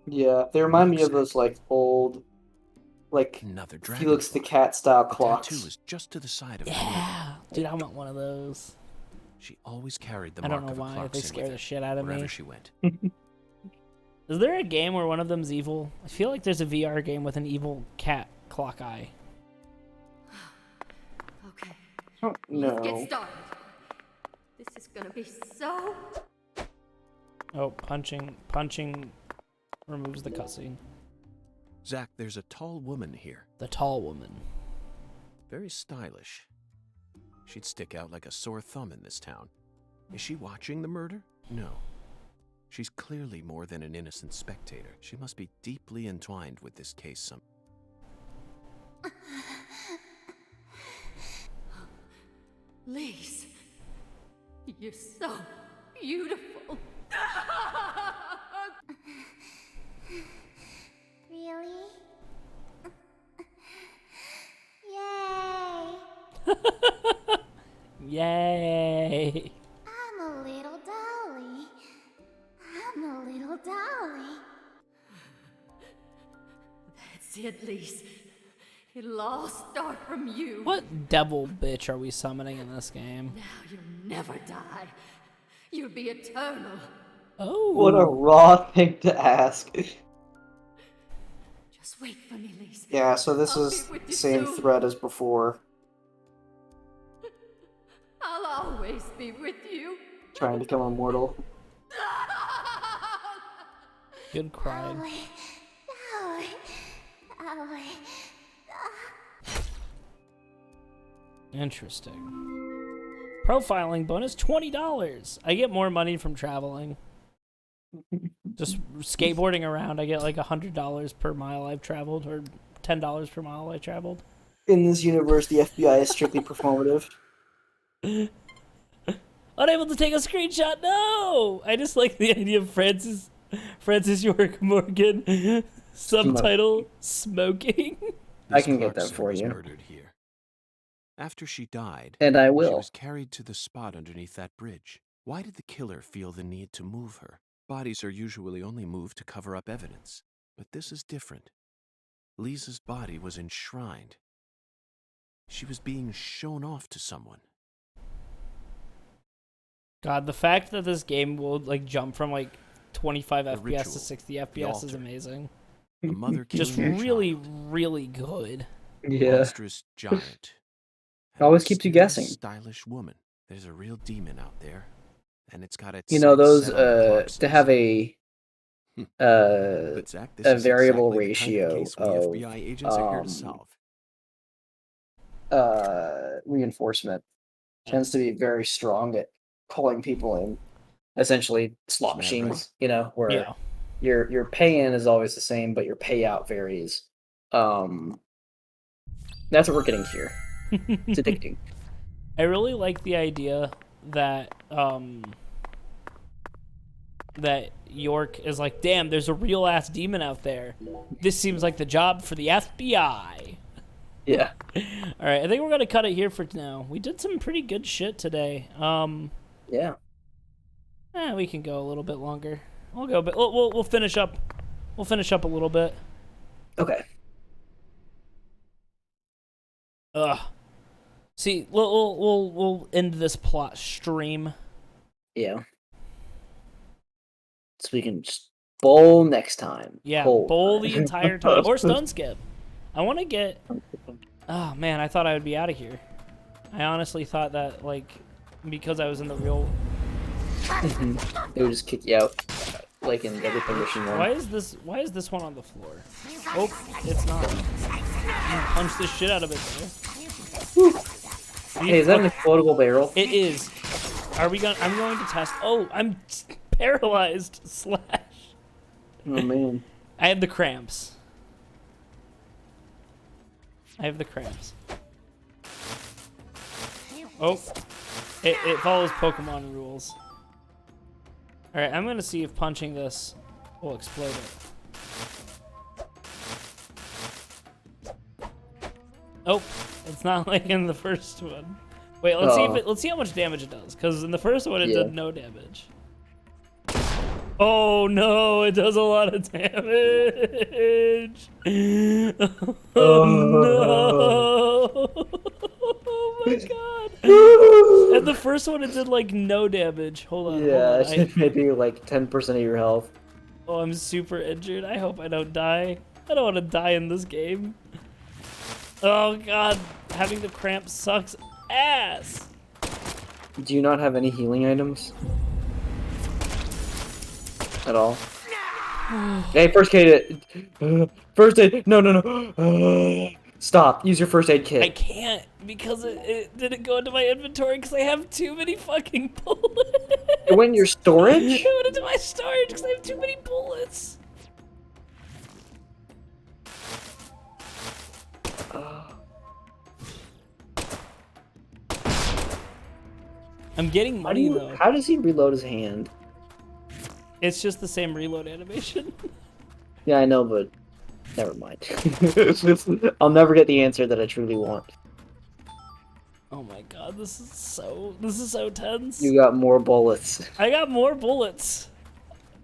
Yeah, they remind me of those like old, like Another Felix the dragonfly. Cat style The clocks. tattoo is just to the side of her Yeah, dude, I want one of those. She always carried the I mark don't know of a why, clock they in scare with the her, shit out of wherever me. she went. Is there a game where one of them's evil? I feel like there's a VR game with an evil cat clock eye. Okay, Oh, let's no. get started. This is gonna be so... Oh, punching removes the cutscene. Zach, there's a tall woman here. The tall woman. Very stylish. She'd stick out like a sore thumb in this town. Is she watching the murder? No. She's clearly more than an innocent spectator. She must be deeply entwined with this case Lise, you're so beautiful. Really? Yay! Yay! I'm a little dolly. I'm a little dolly. That's it, Lise. It'll all start from you. What devil bitch are we summoning in this game? Now you'll never die. You'll be eternal. Oh. What a raw thing to ask. Just wait for me, Lise. Yeah, so this I'll is be with the you same soon. thread as before. I'll always be with you. Trying to become immortal. Good crying. Dolly. Dolly. Interesting. Profiling bonus $20. I get more money from traveling. Just skateboarding around, I get like $100 per mile I've traveled, or $10 per mile I traveled. In this universe, the FBI is strictly performative. Unable to take a screenshot. No, I just like the idea of Francis York Morgan subtitle smoking. I can get that Clarkson for was you. murdered here. After she died, And I she will. was carried to the spot underneath that bridge. Why did the killer feel the need to move her? Bodies are usually only moved to cover up evidence, but this is different. Lisa's body was enshrined. She was being shown off to someone. God, the fact that this game will like jump from like 25 FPS ritual, to 60 the FPS is altar. amazing. A mother Just killing her really, child. really good. Yeah. Monstrous giant. and Always a keeps you mysterious, guessing. Stylish woman. There's a real demon out there, and it's got its You know, sights those, set on the to have Clarksons. But Zach, this a is variable exactly the kind of ratio case we of FBI agents are here to solve. reinforcement. Tends to be very strong at pulling people in. Essentially, slot Isn't that machines. You know, where Yeah. your pay in is always the same, but your payout varies. That's what we're getting here. It's addicting. I really like the idea that that York is like, damn, there's a real ass demon out there. This seems like the job for the FBI. Yeah. All right, I think we're gonna cut it here for now. We did some pretty good shit today. Yeah. We can go a little bit longer. We'll go, but we'll finish up. We'll finish up a little bit. Okay. Ugh. See, we'll end this plot stream. Yeah. So we can just bowl next time. Yeah, Bowl. bowl the entire time or stun skip. I want to get. Oh man, I thought I would be out of here. I honestly thought that like because I was in the real. It would just kick you out, like in every position. Why is this one on the floor? Oh, it's not. I'm gonna punch the shit out of it though. Hey, is that an explodable barrel? It is. Are we going? I'm going to test. Oh, I'm paralyzed. Slash. Oh man. I have the cramps. Oh, it follows Pokemon rules. All right, I'm gonna see if punching this will explode it. Oh, it's not like in the first one. Wait, let's see how much damage it does. Because in the first one it did no damage. Oh no, it does a lot of damage. Oh no. Oh my god. And the first one it did like no damage. Hold on. Yeah, hold on. maybe like 10% of your health. Oh, I'm super injured. I hope I don't die. I don't want to die in this game. Oh god, having the cramp sucks ass. Do you not have any healing items? At all? Hey, first aid. First aid. No. Stop. Use your first aid kit. I can't because it didn't go into my inventory because I have too many fucking bullets. It went in your storage? It went into my storage because I have too many bullets. I'm getting money though. How does he reload his hand? It's just the same reload animation. Yeah, I know, but never mind. I'll never get the answer that I truly want. Oh my god, this is so tense. You got more bullets. I got more bullets.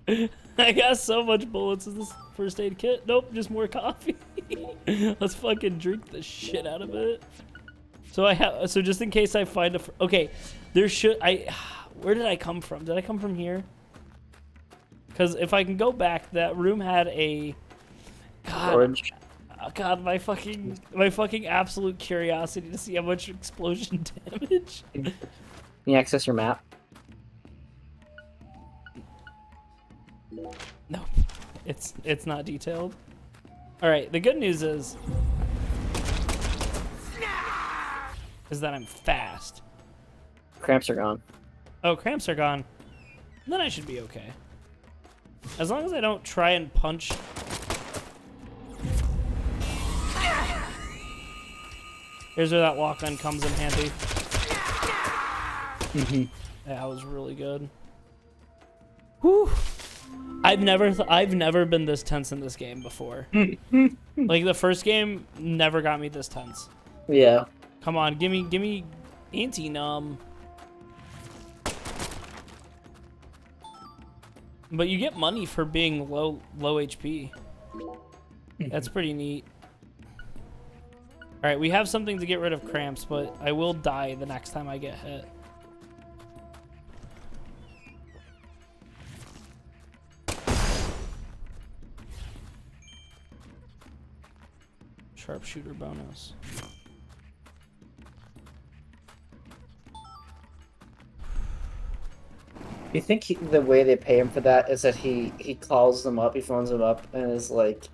I got so much bullets in this first aid kit. Nope, just more coffee. Let's fucking drink the shit out of it. So just in case I find okay, where did I come from? Did I come from here? Because if I can go back, that room had a Orange. God, my fucking absolute curiosity to see how much explosion damage. Can you access your map? No, it's not detailed. All right, the good news is that I'm fast. Cramps are gone. Oh, cramps are gone. Then I should be okay. As long as I don't try and punch. Here's where that walk-on comes in handy. That was really good. Whew. I've never been this tense in this game before. Like the first game never got me this tense. Yeah. Come on, give me anti-numb. But you get money for being low HP. That's pretty neat. All right, we have something to get rid of cramps, but I will die the next time I get hit. Sharpshooter bonus. You think the way they pay him for that is that he calls them up, he phones them up, and is like,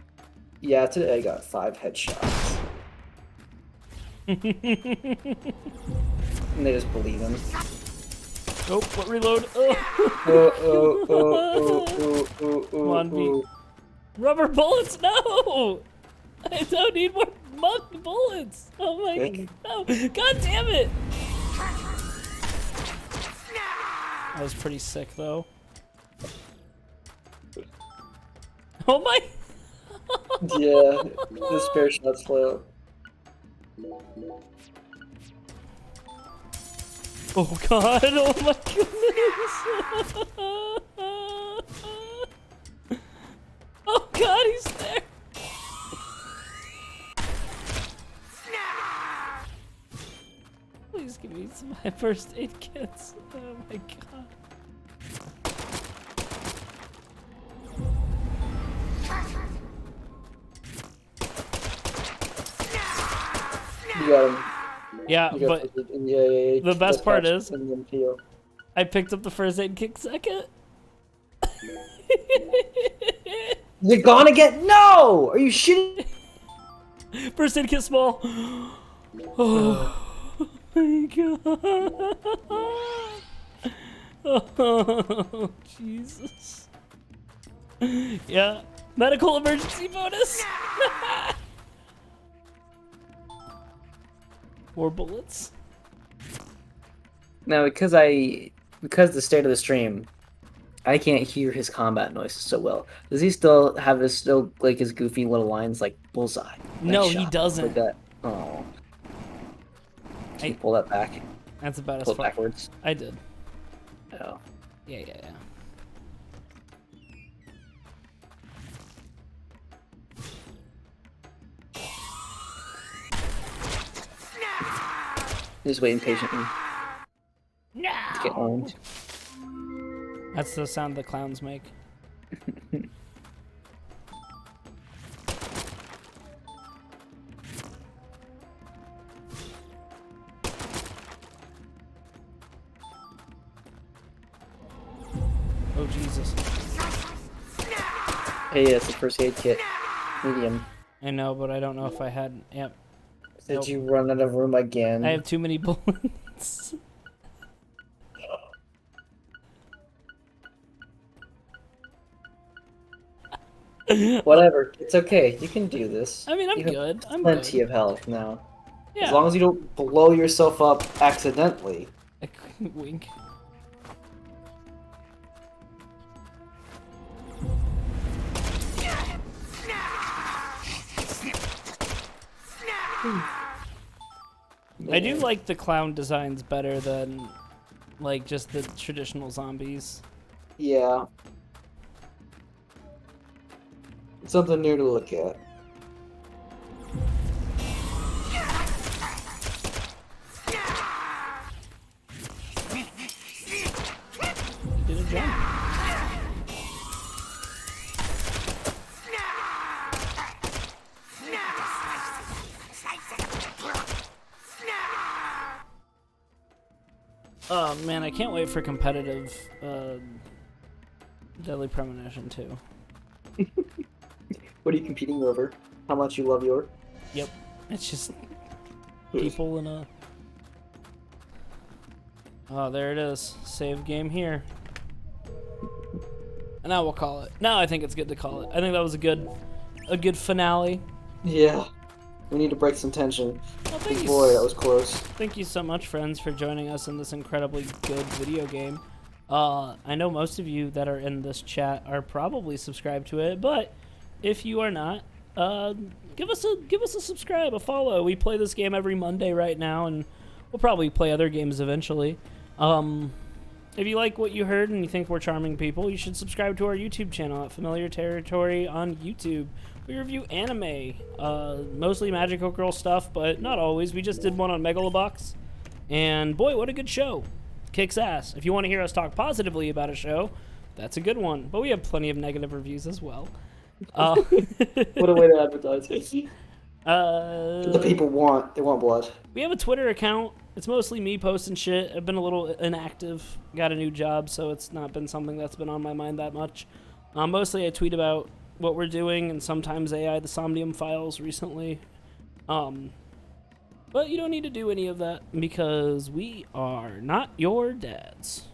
"Yeah, today I got 5 headshots," and they just believe him. Oh, what reload? Oh. Come on, Oh. rubber bullets, no! I don't need more bullets. Oh my god, no. God damn it! That was pretty sick, though. Oh my! Yeah, the spare shots fly out. Oh god, oh my goodness! Oh god, he's there! Please give me some first aid kits. Oh my god. You got him. Yeah, You got but yeah. the best part is, and then heal. I picked up the first aid kit second. You're gonna get no! Are you shitting? First aid kit small. Oh my god. Oh Jesus. Yeah, medical emergency bonus. More bullets. Now, because the state of the stream, I can't hear his combat noises so well. Does he still have his his goofy little lines like bullseye? No, shot, he doesn't. Like that. Oh. Can you pull that back? That's about Pull as it far. backwards. I did. Oh. Yeah. Just waiting patiently. No. To get owned. That's the sound the clowns make. Oh Jesus. Hey, it's a first aid kit. Medium. I know, but I don't know if I had. Yep. Did Nope. you run out of room again? I have too many bullets. Whatever. It's okay. You can do this. I mean, I'm You have good. I'm plenty good. of health now. Yeah. As long as you don't blow yourself up accidentally. I couldn't wink. I do like the clown designs better than, like, just the traditional zombies. Yeah. It's something new to look at. Did a jump. Oh man, I can't wait for competitive Deadly Premonition 2. What are you competing over? How much you love your? Yep. It's just people in a... Oh, there it is. Save game here. And now we'll call it. Now I think it's good to call it. I think that was a good finale. Yeah. We need to break some tension. Well, thank you. Boy, that was close. Thank you so much, friends, for joining us in this incredibly good video game. I know most of you that are in this chat are probably subscribed to it, but if you are not, give us a subscribe, a follow. We play this game every Monday right now, and we'll probably play other games eventually. If you like what you heard and you think we're charming people, you should subscribe to our YouTube channel at Familiar Territory on YouTube. We review anime, mostly Magical Girl stuff, but not always. We just did one on Megalobox, and boy, what a good show. Kicks ass. If you want to hear us talk positively about a show, that's a good one. But we have plenty of negative reviews as well. What a way to advertise it. The people want. They want blood. We have a Twitter account. It's mostly me posting shit. I've been a little inactive. Got a new job, so it's not been something that's been on my mind that much. Mostly I tweet about what we're doing and sometimes AI the Somnium files recently. But you don't need to do any of that because we are not your dads.